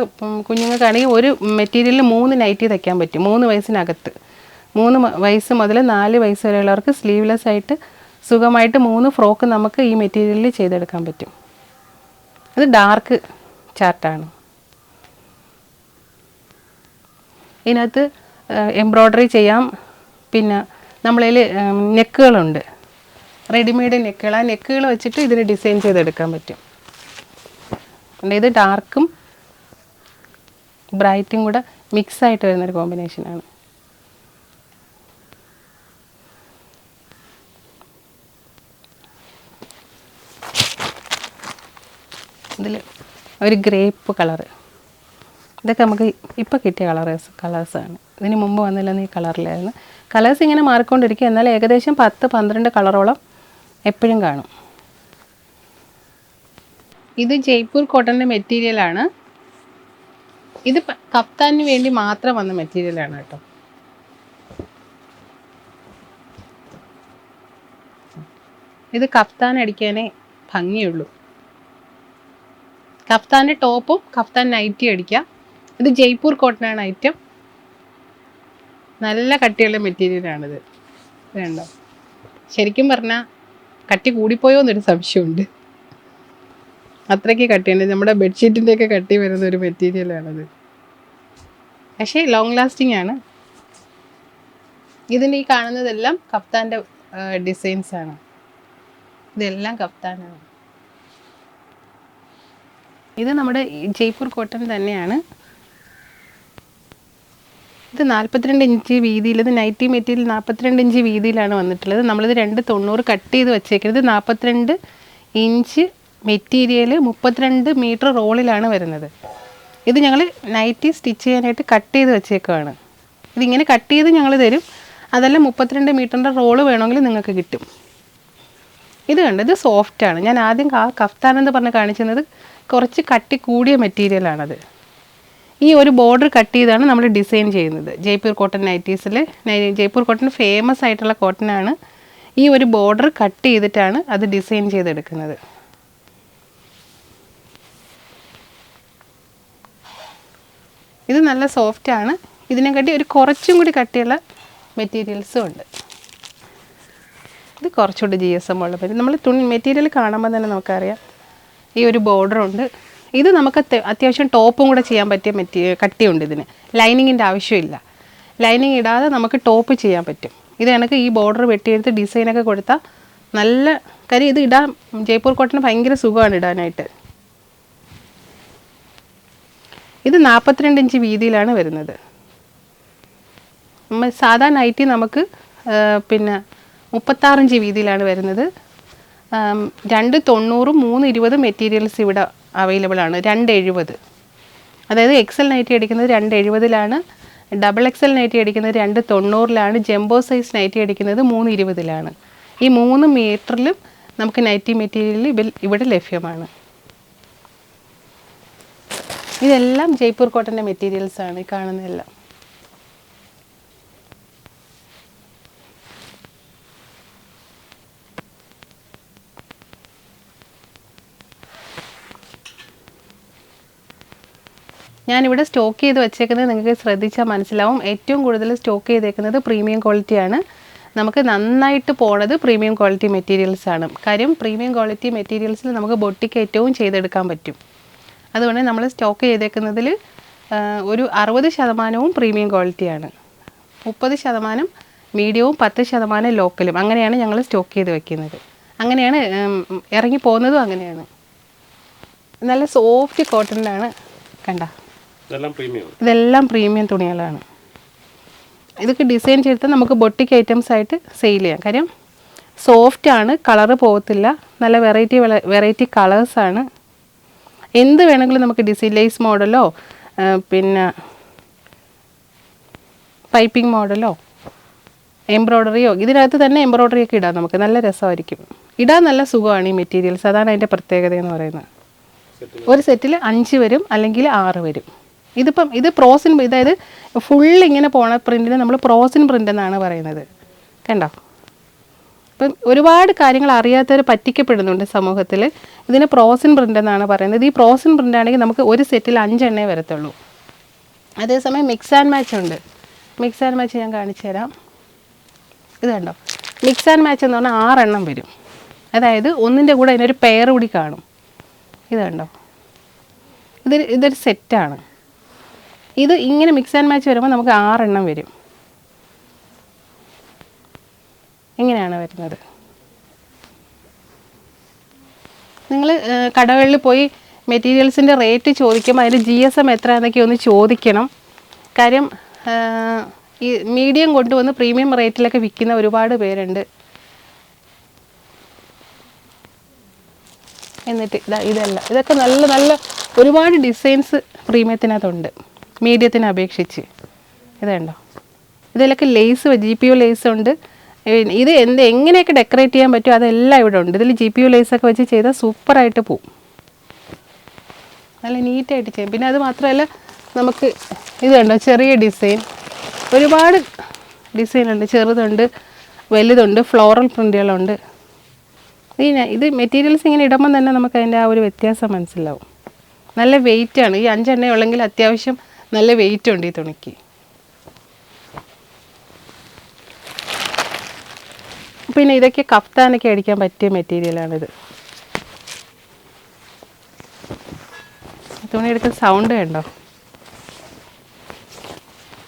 കുഞ്ഞുങ്ങൾക്കാണെങ്കിൽ ഒരു മെറ്റീരിയലിൽ 3 നൈറ്റി തയ്ക്കാൻ പറ്റും. 3 വയസ്സിനകത്ത് 3 വയസ്സ് മുതൽ 4 വയസ്സ് വരെയുള്ളവർക്ക് സ്ലീവ്ലെസ് ആയിട്ട് സുഖമായിട്ട് 3 ഫ്രോക്ക് നമുക്ക് ഈ മെറ്റീരിയലിൽ ചെയ്തെടുക്കാൻ പറ്റും. ഇത് ഡാർക്ക് ചാർട്ടാണ്. ഇതിനകത്ത് എംബ്രോയ്ഡറി ചെയ്യാം. പിന്നെ നമ്മളതിൽ നെക്കുകളുണ്ട്, റെഡിമെയ്ഡ് നെക്കുകൾ. ആ നെക്കുകൾ വെച്ചിട്ട് ഇതിന് ഡിസൈൻ ചെയ്തെടുക്കാൻ പറ്റും. ഇത് ഡാർക്കും ബ്രൈറ്റും കൂടെ മിക്സായിട്ട് വരുന്നൊരു കോമ്പിനേഷനാണ്. ഇതിൽ ഒരു ഗ്രേപ്പ് കളറ്, ഇതൊക്കെ നമുക്ക് ഇപ്പോൾ കിട്ടിയ കളേഴ്സാണ്. ഇതിന് മുമ്പ് വന്നില്ലെന്ന് ഈ കളറിലായിരുന്നു. കളേഴ്സ് ഇങ്ങനെ മാറിക്കൊണ്ടിരിക്കുക. എന്നാൽ ഏകദേശം 10-12 കളറോളം എപ്പോഴും കാണും. ഇത് ജയ്പൂർ കോട്ടൻ്റെ മെറ്റീരിയലാണ്. ഇത് കഫ്താനിന് വേണ്ടി മാത്രം വന്ന മെറ്റീരിയലാണ് കേട്ടോ. ഇത് കഫ്താൻ അടിക്കാനേ ഭംഗിയുള്ളൂ. കഫ്താൻ്റെ ടോപ്പും കഫ്താൻ നൈറ്റി അടിക്കാം. ഇത് ജയ്പൂർ കോട്ടനാണ് ഐറ്റം. നല്ല കട്ടിയുള്ള മെറ്റീരിയലാണിത്. വേണ്ടോ, ശരിക്കും പറഞ്ഞാൽ കട്ടി കൂടിപ്പോയോ എന്നൊരു സംശയമുണ്ട്. അത്രയ്ക്ക് കട്ടിയുണ്ട്. നമ്മുടെ ബെഡ്ഷീറ്റിൻ്റെയൊക്കെ കട്ടി വരുന്ന ഒരു മെറ്റീരിയലാണിത്. പക്ഷേ ലോങ് ലാസ്റ്റിംഗ് ആണ്. ഇതിൻ്റെ ഈ കാണുന്നതെല്ലാം കഫ്താൻ്റെ ഡിസൈൻസാണ്. ഇതെല്ലാം കഫ്താനാണ്. ഇത് നമ്മുടെ ജയ്പൂർ കോട്ടൺ തന്നെയാണ്. ഇത് 42 ഇഞ്ച് വീതിയിൽ, ഇത് നൈറ്റി മെറ്റീരിയൽ 42 ഇഞ്ച് വീതിയിലാണ് വന്നിട്ടുള്ളത്. നമ്മളിത് 290 കട്ട് ചെയ്ത് വെച്ചേക്കുന്നത്. 42 ഇഞ്ച് മെറ്റീരിയൽ 32 മീറ്റർ റോളിലാണ് വരുന്നത്. ഇത് ഞങ്ങൾ നൈറ്റി സ്റ്റിച്ച് ചെയ്യാനായിട്ട് കട്ട് ചെയ്ത് വെച്ചേക്കുവാണ്. ഇതിങ്ങനെ കട്ട് ചെയ്ത് ഞങ്ങൾ തരും. അതെല്ലാം 32 മീറ്ററിൻ്റെ റോള് വേണമെങ്കിൽ നിങ്ങൾക്ക് കിട്ടും. ഇത് കണ്ട്, ഇത് സോഫ്റ്റാണ്. ഞാൻ ആദ്യം കഫ്താൻ എന്ന് പറഞ്ഞ് കാണിക്കുന്നത് കുറച്ച് കട്ടി കൂടിയ മെറ്റീരിയലാണത്. ഈ ഒരു ബോർഡർ കട്ട് ചെയ്താണ് നമ്മൾ ഡിസൈൻ ചെയ്യുന്നത്. ജയ്പൂർ കോട്ടൺ നൈറ്റീസിൽ, ജയ്പൂർ കോട്ടൺ ഫേമസ് ആയിട്ടുള്ള കോട്ടനാണ്. ഈ ഒരു ബോർഡർ കട്ട് ചെയ്തിട്ടാണ് അത് ഡിസൈൻ ചെയ്തെടുക്കുന്നത്. ഇത് നല്ല സോഫ്റ്റാണ്. ഇതിനെക്കാട്ടി ഒരു കുറച്ചും കൂടി കട്ടിയുള്ള മെറ്റീരിയൽസും ഉണ്ട്. ഇത് കുറച്ചുകൂടി GSM ഉള്ള പറ്റും. നമ്മൾ മെറ്റീരിയൽ കാണുമ്പോൾ തന്നെ നമുക്കറിയാം ഈ ഒരു ബോർഡറുണ്ട്. ഇത് നമുക്ക് അത്യാവശ്യം ടോപ്പും കൂടെ ചെയ്യാൻ പറ്റിയ കട്ടിയുണ്ട്. ഇതിന് ലൈനിങ്ങിൻ്റെ ആവശ്യമില്ല. ലൈനിങ് ഇടാതെ നമുക്ക് ടോപ്പ് ചെയ്യാൻ പറ്റും. ഇത് കണക്ക് ഈ ബോർഡർ വെട്ടിയെടുത്ത് ഡിസൈനൊക്കെ കൊടുത്താൽ നല്ല കാര്യം. ഇത് ഇടാൻ ജയ്പൂർ കോട്ടന് ഭയങ്കര സുഖമാണ് ഇടാനായിട്ട്. ഇത് 42 ഇഞ്ച് വീതിയിലാണ് വരുന്നത്. സാധാ നൈറ്റി നമുക്ക് പിന്നെ 36 ഇഞ്ച് വീതിയിലാണ് വരുന്നത്. 290 320 മെറ്റീരിയൽസ് ഇവിടെ അവൈലബിൾ ആണ്. 270, അതായത് XL നൈറ്റി അടിക്കുന്നത് 270-ലാണ്, XXL നൈറ്റി അടിക്കുന്നത് 290-ലാണ്, ജംബോ സൈസ് നൈറ്റി അടിക്കുന്നത് 320-ലാണ്. ഈ 3 മീറ്ററിലും നമുക്ക് നൈറ്റി മെറ്റീരിയൽ ഇവിടെ ലഭ്യമാണ്. ഇതെല്ലാം ജയ്പൂർ കോട്ടൻ്റെ മെറ്റീരിയൽസാണ് ഈ കാണുന്നതെല്ലാം. ഞാനിവിടെ സ്റ്റോക്ക് ചെയ്ത് വെച്ചേക്കുന്നത് നിങ്ങൾക്ക് ശ്രദ്ധിച്ചാൽ മനസ്സിലാവും. ഏറ്റവും കൂടുതൽ സ്റ്റോക്ക് ചെയ്തേക്കുന്നത് പ്രീമിയം ക്വാളിറ്റിയാണ്. നമുക്ക് നന്നായിട്ട് പോണത് പ്രീമിയം ക്വാളിറ്റി മെറ്റീരിയൽസാണ്. കാര്യം പ്രീമിയം ക്വാളിറ്റി മെറ്റീരിയൽസിൽ നമുക്ക് ബൊട്ടിക്ക് ഏറ്റവും ചെയ്തെടുക്കാൻ പറ്റും. അതുകൊണ്ട് നമ്മൾ സ്റ്റോക്ക് ചെയ്തേക്കുന്നതിൽ ഒരു 60% പ്രീമിയം ക്വാളിറ്റിയാണ്, 30% മീഡിയവും 10% ലോക്കലും. അങ്ങനെയാണ് ഞങ്ങൾ സ്റ്റോക്ക് ചെയ്ത് വെക്കുന്നത്. അങ്ങനെയാണ് ഇറങ്ങി പോകുന്നതും അങ്ങനെയാണ്. നല്ല സോഫ്റ്റ് കോട്ടണിലാണ്. കണ്ട, ഇതെല്ലാം പ്രീമിയം തുണികളാണ്. ഇതൊക്കെ ഡിസൈൻ ചെയ്തിട്ട് നമുക്ക് ബൊട്ടിക്ക് ഐറ്റംസ് ആയിട്ട് സെയിൽ ചെയ്യാം. കാര്യം സോഫ്റ്റാണ്, കളറ് പോകത്തില്ല, നല്ല വെറൈറ്റി കളേഴ്സാണ്. എന്ത് വേണമെങ്കിലും നമുക്ക് ഡിസൈൻ, ലേസ് മോഡലോ പിന്നെ പൈപ്പിംഗ് മോഡലോ എംബ്രോയ്ഡറിയോ, ഇതിനകത്ത് തന്നെ എംബ്രോയ്ഡറി ഒക്കെ ഇടാം നമുക്ക്. നല്ല രസമായിരിക്കും. ഇടാൻ നല്ല സുഖമാണ് ഈ മെറ്റീരിയൽസ്. അതാണ് അതിൻ്റെ പ്രത്യേകത എന്ന് പറയുന്നത്. ഒരു സെറ്റിൽ 5 വരും, അല്ലെങ്കിൽ 6 വരും. ഇത് പ്രോസിൻ, അതായത് ഫുൾ ഇങ്ങനെ പോണ പ്രിൻറ്റിന് നമ്മൾ പ്രോസിൻ പ്രിൻ്റ് എന്നാണ് പറയുന്നത്. കണ്ടോ? ഇപ്പം ഒരുപാട് കാര്യങ്ങൾ അറിയാത്തവർ പറ്റിക്കപ്പെടുന്നുണ്ട് സമൂഹത്തിൽ. ഇതിന് പ്രോസിൻ പ്രിൻ്റ് എന്നാണ് പറയുന്നത്. ഈ പ്രോസിൻ പ്രിൻ്റ് ആണെങ്കിൽ നമുക്ക് ഒരു സെറ്റിൽ 5 എണ്ണേ വരത്തുള്ളൂ. അതേസമയം മിക്സ് ആൻഡ് മാച്ച് ഉണ്ട്. മിക്സ് ആൻഡ് മാച്ച് ഞാൻ കാണിച്ചു തരാം. ഇത് കണ്ടോ? മിക്സ് ആൻഡ് മാച്ച് എന്ന് പറഞ്ഞാൽ 6 എണ്ണം വരും. അതായത് ഒന്നിൻ്റെ കൂടെ അതിനൊരു പെയർ കൂടി കാണും. ഇത് കണ്ടോ? ഇതൊരു സെറ്റാണ്. ഇത് ഇങ്ങനെ മിക്സ് ആൻഡ് മാച്ച് വരുമ്പോൾ നമുക്ക് 6 എണ്ണം വരും. ഇങ്ങനെയാണ് വരുന്നത്. നിങ്ങൾ കടകളിൽ പോയി മെറ്റീരിയൽസിൻ്റെ റേറ്റ് ചോദിക്കുമ്പോൾ അതിന് GSM എത്ര എന്നൊക്കെ ഒന്ന് ചോദിക്കണം. കാര്യം ഈ മീഡിയം കൊണ്ടുവന്ന് പ്രീമിയം റേറ്റിലൊക്കെ വിൽക്കുന്ന ഒരുപാട് പേരുണ്ട്. എന്നിട്ട് ഇതൊക്കെ നല്ല നല്ല ഒരുപാട് ഡിസൈൻസ് പ്രീമിയത്തിനകത്തുണ്ട് മീഡിയത്തിനെ അപേക്ഷിച്ച്. ഇത് കണ്ടോ? ഇതിലൊക്കെ ലേസ്, GPU ലേസ് ഉണ്ട്. ഇത് എങ്ങനെയൊക്കെ ഡെക്കറേറ്റ് ചെയ്യാൻ പറ്റും അതെല്ലാം ഇവിടെ ഉണ്ട്. ഇതിൽ GPU ലേസൊക്കെ വെച്ച് ചെയ്താൽ സൂപ്പറായിട്ട് പോവും. നല്ല നീറ്റായിട്ട് ചെയ്യും. പിന്നെ അത് മാത്രമല്ല, നമുക്ക് ഇത് കണ്ടോ? ചെറിയ ഡിസൈൻ, ഒരുപാട് ഡിസൈനുണ്ട്. ചെറുതുണ്ട്, വലുതുണ്ട്, ഫ്ലോറൽ പ്രിൻ്റുകളുണ്ട്. ഇത് മെറ്റീരിയൽസ് ഇങ്ങനെ ഇടുമ്പം തന്നെ നമുക്ക് അതിൻ്റെ ആ ഒരു വ്യത്യാസം മനസ്സിലാവും. നല്ല വെയിറ്റാണ്. ഈ 5 എണ്ണ ഉള്ളെങ്കിൽ അത്യാവശ്യം നല്ല വെയിറ്റ് ഉണ്ട് ഈ തുണിക്ക്. പിന്നെ ഇതൊക്കെ കഫ്താനൊക്കെ അടിക്കാൻ പറ്റിയ മെറ്റീരിയലാണിത്. തുണി എടുക്കുന്ന സൗണ്ട് കണ്ടോ?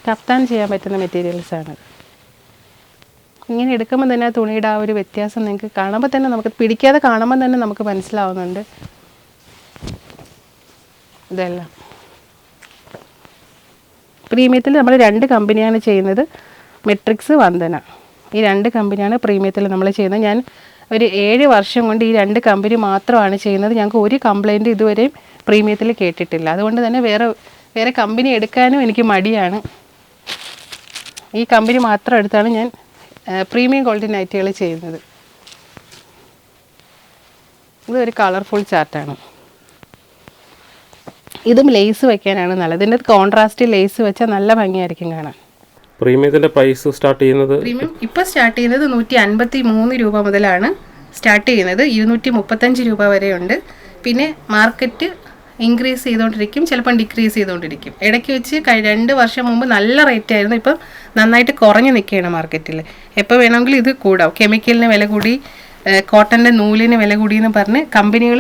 കഫ്താൻ ചെയ്യാൻ പറ്റുന്ന മെറ്റീരിയൽസാണ്. ഇങ്ങനെ എടുക്കുമ്പോൾ തന്നെ ആ തുണിയുടെ ആ ഒരു വ്യത്യാസം നിങ്ങൾക്ക് കാണുമ്പോൾ തന്നെ, നമുക്ക് പിടിക്കാതെ കാണുമ്പോൾ തന്നെ നമുക്ക് മനസ്സിലാവുന്നുണ്ട്. ഇതെല്ലാം പ്രീമിയത്തിൽ നമ്മൾ 2 കമ്പനിയാണ് ചെയ്യുന്നത്. മെട്രിക്സ്, വന്ദന. ഈ 2 കമ്പനിയാണ് പ്രീമിയത്തിൽ നമ്മൾ ചെയ്യുന്നത്. ഞാൻ ഒരു 7 വർഷം കൊണ്ട് ഈ 2 കമ്പനി മാത്രമാണ് ചെയ്യുന്നത്. ഞങ്ങൾക്ക് ഒരു കംപ്ലൈൻറ്റ് ഇതുവരെയും പ്രീമിയത്തിൽ കേട്ടിട്ടില്ല. അതുകൊണ്ട് തന്നെ വേറെ കമ്പനി എടുക്കാനും എനിക്ക് മടിയാണ്. ഈ കമ്പനി മാത്രം എടുത്താണ് ഞാൻ പ്രീമിയം ക്വാളിറ്റി നൈറ്റികൾ ചെയ്യുന്നത്. ഇതൊരു കളർഫുൾ ചാർട്ടാണ്. ഇതും ലേസ് വയ്ക്കാനാണ് നല്ലത്. ഇതിൻ്റെ കോൺട്രാസ്റ്റ് ലേസ് വെച്ചാൽ നല്ല ഭംഗിയായിരിക്കും കാണാൻ. പ്രീമിയത്തിൻ്റെ പ്രൈസ് സ്റ്റാർട്ട് ചെയ്യുന്നത്, പ്രീമിയം ഇപ്പോൾ സ്റ്റാർട്ട് ചെയ്യുന്നത് 153 രൂപ മുതലാണ് സ്റ്റാർട്ട് ചെയ്യുന്നത്. 235 രൂപ വരെയുണ്ട്. പിന്നെ മാർക്കറ്റ് ഇൻക്രീസ് ചെയ്തുകൊണ്ടിരിക്കും, ചിലപ്പം ഡിക്രീസ് ചെയ്തുകൊണ്ടിരിക്കും. ഇടയ്ക്ക് വെച്ച് 2 വർഷം മുമ്പ് നല്ല റേറ്റ് ആയിരുന്നു. ഇപ്പം നന്നായിട്ട് കുറഞ്ഞ് നിൽക്കുകയാണ് മാർക്കറ്റിൽ. എപ്പോൾ വേണമെങ്കിലും ഇത് കൂടാം. കെമിക്കലിന് വില കൂടി, കോട്ടൻ്റെ നൂലിന് വില കൂടിയെന്ന് പറഞ്ഞ് കമ്പനികൾ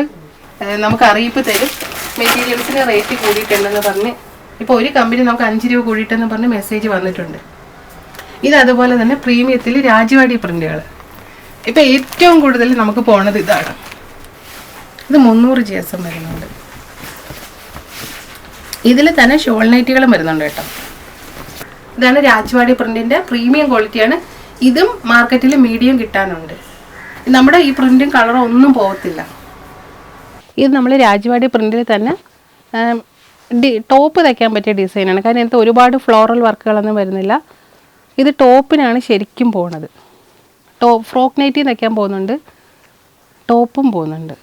നമുക്ക് അറിയിപ്പ് തരും. മെറ്റീരിയൽസിന് റേറ്റ് കൂടിയിട്ടുണ്ടെന്ന് പറഞ്ഞ് ഇപ്പോൾ ഒരു കമ്പനി നമുക്ക് 5 രൂപ കൂടിയിട്ടെന്ന് പറഞ്ഞ് മെസ്സേജ് വന്നിട്ടുണ്ട്. ഇത് അതുപോലെ തന്നെ പ്രീമിയത്തിൽ രാജവാടി പ്രിൻ്റുകൾ ഇപ്പോൾ ഏറ്റവും കൂടുതൽ നമുക്ക് പോണത് ഇതാണ്. ഇത് 300 GSM വരുന്നുണ്ട്. ഇതിൽ തന്നെ ഷോൾ നൈറ്റികളും വരുന്നുണ്ട് കേട്ടോ. ഇതാണ് രാജവാടി പ്രിന്റിന്റെ പ്രീമിയം ക്വാളിറ്റിയാണ്. ഇതും മാർക്കറ്റിൽ മീഡിയം കിട്ടാനുണ്ട്. നമ്മുടെ ഈ പ്രിന്റും കളറും ഒന്നും പോകത്തില്ല. ഇത് നമ്മൾ രാജവാടി പ്രിന്റിൽ തന്നെ ടോപ്പ് തയ്ക്കാൻ പറ്റിയ ഡിസൈനാണ്. കാരണം ഇതിനകത്ത് ഒരുപാട് ഫ്ലോറൽ വർക്കുകളൊന്നും വരുന്നില്ല. ഇത് ടോപ്പിനാണ് ശരിക്കും പോകുന്നത്. ഫ്രോക്ക് നൈറ്റി തയ്ക്കാൻ പോകുന്നുണ്ട്, ടോപ്പും പോകുന്നുണ്ട്.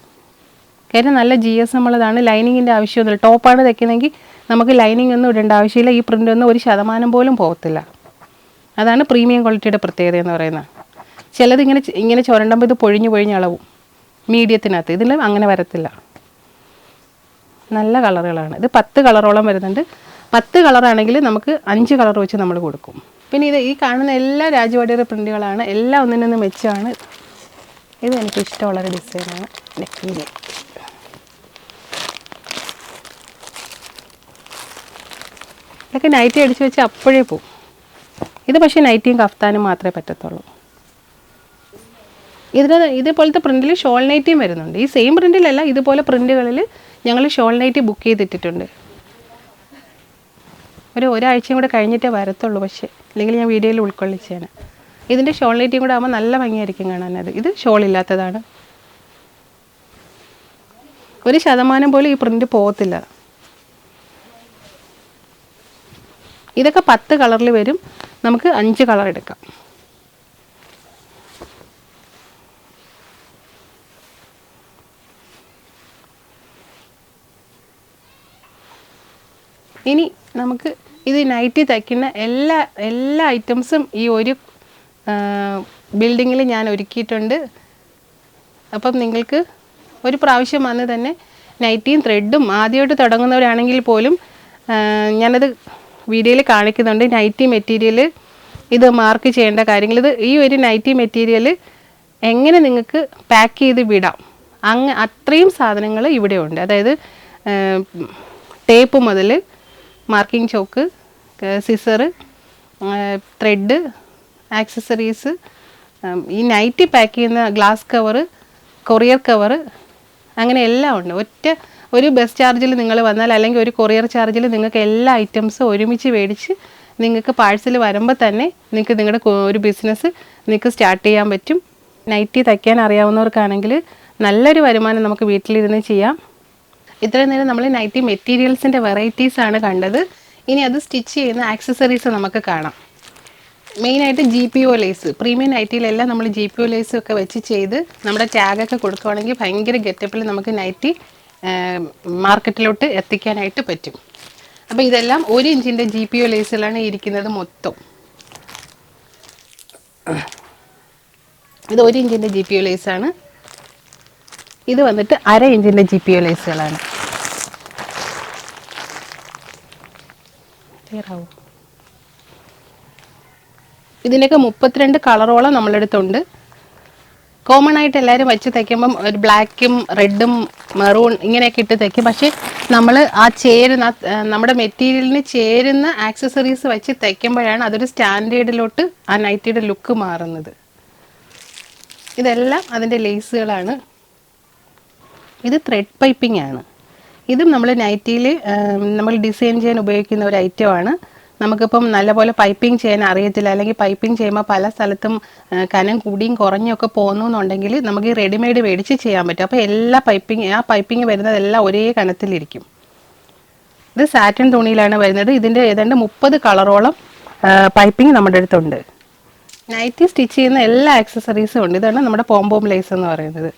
കാര്യം നല്ല GSM ഉള്ളതാണ്. ലൈനിങ്ങിൻ്റെ ആവശ്യമൊന്നുമില്ല. ടോപ്പാണ് തയ്ക്കുന്നതെങ്കിൽ നമുക്ക് ലൈനിങ് ഒന്നും ഇടേണ്ട ആവശ്യമില്ല. ഈ പ്രിൻ്റൊന്നും 1% പോലും പോകത്തില്ല. അതാണ് പ്രീമിയം ക്വാളിറ്റിയുടെ പ്രത്യേകത എന്ന് പറയുന്നത്. ചിലത് ഇങ്ങനെ ചുരണ്ടുമ്പോൾ ഇത് പൊഴിഞ്ഞ് അളവും. മീഡിയത്തിനകത്ത് ഇതിൽ അങ്ങനെ വരത്തില്ല. നല്ല കളറുകളാണ്. ഇത് 10 കളറോളം വരുന്നുണ്ട്. 10 കളറാണെങ്കിൽ നമുക്ക് 5 കളർ വെച്ച് നമ്മൾ കൊടുക്കും. പിന്നെ ഈ കാണുന്ന എല്ലാ രാജവാടിയുടെ പ്രിൻ്റുകളാണ്. എല്ലാം ഒന്നിനൊന്ന് മെച്ചമാണ്. ഇത് എനിക്ക് ഇഷ്ടമുള്ളൊരു ഡിസൈനാണ്. നെക്കിൻ്റെ ഇതൊക്കെ നൈറ്റി അടിച്ച് വെച്ച് അപ്പോഴേ പോവും. ഇത് പക്ഷേ നൈറ്റിയും കഫ്താനും മാത്രമേ പറ്റത്തുള്ളൂ. ഇതേപോലത്തെ പ്രിൻറ്റിൽ ഷോൾ നൈറ്റിയും വരുന്നുണ്ട്. ഈ സെയിം പ്രിൻറ്റിലല്ല, ഇതുപോലെ പ്രിൻറ്റുകളിൽ ഞങ്ങൾ ഷോൾ നൈറ്റി ബുക്ക് ചെയ്തിട്ടിട്ടുണ്ട്. ഒരാഴ്ചയും കൂടെ കഴിഞ്ഞിട്ടേ വരത്തുള്ളൂ. പക്ഷേ അല്ലെങ്കിൽ ഞാൻ വീഡിയോയിൽ ഉൾക്കൊള്ളിച്ചാണ്. ഇതിൻ്റെ ഷോൾ നൈറ്റിയും കൂടെ ആകുമ്പോൾ നല്ല ഭംഗിയായിരിക്കും കാണാനത്. ഇത് ഷോൾ ഇല്ലാത്തതാണ്. 1% പോലും ഈ പ്രിൻറ്റ് പോകത്തില്ല. ഇതൊക്കെ 10 കളറിൽ വരും. നമുക്ക് 5 കളർ എടുക്കാം. ഇനി നമുക്ക് ഇത് നൈറ്റി തയ്ക്കുന്ന എല്ലാ ഐറ്റംസും ഈ ഒരു ബിൽഡിങ്ങിൽ ഞാൻ ഒരുക്കിയിട്ടുണ്ട്. അപ്പം നിങ്ങൾക്ക് ഒരു പ്രാവശ്യം വന്ന് തന്നെ നൈറ്റിയും ത്രെഡും ആദ്യമായിട്ട് തുടങ്ങുന്നവരാണെങ്കിൽ പോലും ഞാനത് വീഡിയോയിൽ കാണിക്കുന്നുണ്ട്. നൈറ്റി മെറ്റീരിയൽ ഇത് മാർക്ക് ചെയ്യേണ്ട കാര്യങ്ങൾ, ഇത് ഈ ഒരു നൈറ്റി മെറ്റീരിയൽ എങ്ങനെ നിങ്ങൾക്ക് പാക്ക് ചെയ്ത് വിടാം, അത്രയും സാധനങ്ങൾ ഇവിടെ ഉണ്ട്. അതായത് ടേപ്പ് മുതൽ marking chalk, scissor, thread, accessories, ഈ നൈറ്റി പാക്ക് ചെയ്യുന്ന ഗ്ലാസ് കവറ്, കൊറിയർ കവറ്, അങ്ങനെ എല്ലാം ഉണ്ട്. ഒരു ബസ് ചാർജിൽ നിങ്ങൾ വന്നാൽ അല്ലെങ്കിൽ ഒരു കൊറിയർ ചാർജിൽ നിങ്ങൾക്ക് എല്ലാ ഐറ്റംസും ഒരുമിച്ച് മേടിച്ച് നിങ്ങൾക്ക് പാഴ്സൽ വരുമ്പോൾ തന്നെ നിങ്ങൾക്ക് നിങ്ങളുടെ ഒരു ബിസിനസ് നിങ്ങൾക്ക് സ്റ്റാർട്ട് ചെയ്യാൻ പറ്റും. നൈറ്റി തയ്ക്കാൻ അറിയാവുന്നവർക്കാണെങ്കിൽ നല്ലൊരു വരുമാനം നമുക്ക് വീട്ടിലിരുന്ന് ചെയ്യാം. ഇത്രയും നേരം നമ്മൾ നൈറ്റി മെറ്റീരിയൽസിൻ്റെ വെറൈറ്റീസാണ് കണ്ടത്. ഇനി അത് സ്റ്റിച്ച് ചെയ്യുന്ന ആക്സസറീസ് നമുക്ക് കാണാം. മെയിനായിട്ട് GPO ലേസ്, പ്രീമിയം നൈറ്റിയിലെല്ലാം നമ്മൾ GPO ലേസ് ഒക്കെ വെച്ച് ചെയ്ത് നമ്മുടെ ടാഗൊക്കെ കൊടുക്കുകയാണെങ്കിൽ ഭയങ്കര ഗെറ്റപ്പിൽ നമുക്ക് നൈറ്റി മാർക്കറ്റിലോട്ട് എത്തിക്കാനായിട്ട് പറ്റും. അപ്പോൾ ഇതെല്ലാം 1 ഇഞ്ചിൻ്റെ GPO ലേസിലാണ് ഇരിക്കുന്നത് മൊത്തം. ഇത് 1 ഇഞ്ചിൻ്റെ GPO ലേസാണ്. ഇത് വന്നിട്ട് 1/2 ഇഞ്ചിൻ്റെ GPO ലേസുകളാണ്. ഇതിനൊക്കെ 32 കളറോളം നമ്മളെടുത്തുണ്ട്. കോമൺ ആയിട്ട് എല്ലാവരും വെച്ച് തയ്ക്കുമ്പം ഒരു ബ്ലാക്കും റെഡും മെറൂൺ ഇങ്ങനെയൊക്കെ ഇട്ട് തയ്ക്കും. പക്ഷേ നമ്മൾ ആ നമ്മുടെ മെറ്റീരിയലിന് ചേരുന്ന ആക്സസറീസ് വെച്ച് തയ്ക്കുമ്പോഴാണ് അതൊരു സ്റ്റാൻഡേർഡിലോട്ട് ആ നൈറ്റിയുടെ ലുക്ക് മാറുന്നത്. ഇതെല്ലാം അതിൻ്റെ ലേസുകളാണ്. ഇത് ത്രെഡ് പൈപ്പിംഗ് ആണ്. ഇതും നമ്മൾ നൈറ്റിയിൽ നമ്മൾ ഡിസൈൻ ചെയ്യാൻ ഉപയോഗിക്കുന്ന ഒരു ഐറ്റമാണ്. നമുക്കിപ്പം നല്ലപോലെ പൈപ്പിംഗ് ചെയ്യാൻ അറിയത്തില്ല, അല്ലെങ്കിൽ പൈപ്പിംഗ് ചെയ്യുമ്പോൾ പല സ്ഥലത്തും കനം കൂടിയും കുറഞ്ഞൊക്കെ പോകുന്നു എന്നുണ്ടെങ്കിൽ നമുക്ക് ഈ റെഡിമെയ്ഡ് മേടിച്ച് ചെയ്യാൻ പറ്റും. അപ്പോൾ ആ പൈപ്പിംഗ് വരുന്നതെല്ലാം ഒരേ കനത്തിലിരിക്കും. ഇത് സാറ്റിൻ തുണിയിലാണ് വരുന്നത്. ഇതിൻ്റെ ഏതാണ്ട് 30 കളറോളം പൈപ്പിംഗ് നമ്മുടെ അടുത്തുണ്ട്. നൈറ്റി സ്റ്റിച്ച് ചെയ്യുന്ന എല്ലാ ആക്സസറീസും ഉണ്ട്. ഇതാണ് നമ്മുടെ പോംപോം ലേസ് എന്ന് പറയുന്നത്.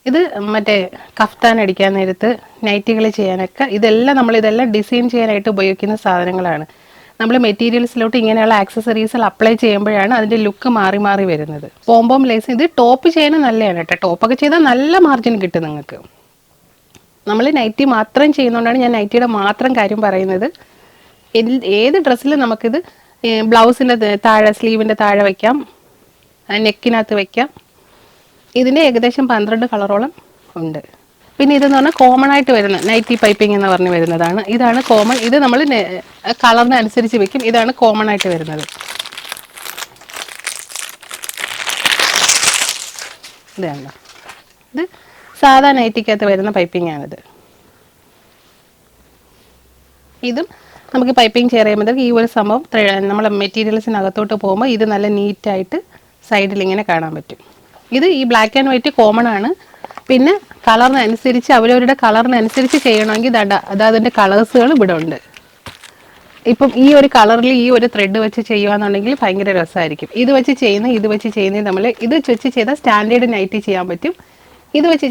ഇത് മറ്റേ കഫ്താൻ അടിക്കാൻ നേരത്ത് നൈറ്റികൾ ചെയ്യാനൊക്കെ ഇതെല്ലാം ഡിസൈൻ ചെയ്യാനായിട്ട് ഉപയോഗിക്കുന്ന സാധനങ്ങളാണ്. നമ്മൾ മെറ്റീരിയൽസിലോട്ട് ഇങ്ങനെയുള്ള ആക്സസറീസ് അപ്ലൈ ചെയ്യുമ്പോഴാണ് അതിൻ്റെ ലുക്ക് മാറി മാറി വരുന്നത്. പോംപോം ലേസ് ഇത് ടോപ്പ് ചെയ്യാൻ നല്ലതാണ് കേട്ടോ. ടോപ്പൊക്കെ ചെയ്താൽ നല്ല മാർജിൻ കിട്ടും നിങ്ങൾക്ക്. നമ്മൾ നൈറ്റി മാത്രം ചെയ്യുന്നതുകൊണ്ടാണ് ഞാൻ നൈറ്റിയുടെ മാത്രം കാര്യം പറയുന്നത്. ഏത് ഡ്രസ്സിലും നമുക്കിത് ബ്ലൗസിൻ്റെ താഴെ, സ്ലീവിൻ്റെ താഴെ വയ്ക്കാം, നെക്കിനകത്ത് വയ്ക്കാം. ഇതിൻ്റെ ഏകദേശം 12 കളറോളം ഉണ്ട്. പിന്നെ ഇതെന്ന് പറഞ്ഞാൽ കോമൺ ആയിട്ട് വരുന്ന നൈറ്റി പൈപ്പിംഗ് എന്ന് പറഞ്ഞ് വരുന്നതാണ്. ഇതാണ് കോമൺ. ഇത് നമ്മൾ കളറിനനുസരിച്ച് വെക്കും. ഇതാണ് കോമൺ ആയിട്ട് വരുന്നത്. ഇതാണ് ഇത് സാധാ നൈറ്റിക്കകത്ത് വരുന്ന പൈപ്പിംഗ് ആണിത്. ഇതും നമുക്ക് പൈപ്പിംഗ് ചെയ്യുമ്പോഴത്തേക്ക് ഈ ഒരു സംഭവം നമ്മളെ മെറ്റീരിയൽസിനകത്തോട്ട് പോകുമ്പോൾ ഇത് നല്ല നീറ്റായിട്ട് സൈഡിൽ ഇങ്ങനെ കാണാൻ പറ്റും. ഇത് ഈ ബ്ലാക്ക് ആൻഡ് വൈറ്റ് കോമൺ ആണ്. പിന്നെ കളറിനനുസരിച്ച് അവരവരുടെ കളറിനനുസരിച്ച് ചെയ്യണമെങ്കിൽ അതിൻ്റെ കളേഴ്സുകൾ ഇവിടെ ഉണ്ട്. ഇപ്പം ഈ ഒരു കളറിൽ ഈ ഒരു ത്രെഡ് വെച്ച് ചെയ്യുകയാണെന്നുണ്ടെങ്കിൽ ഭയങ്കര രസമായിരിക്കും. ഇത് വെച്ച് ചെയ്യുന്നത് നമ്മൾ ഇത് വെച്ച് ചെയ്താൽ സ്റ്റാൻഡേർഡ് നൈറ്റി ചെയ്യാൻ പറ്റും. ഇത് വെച്ച്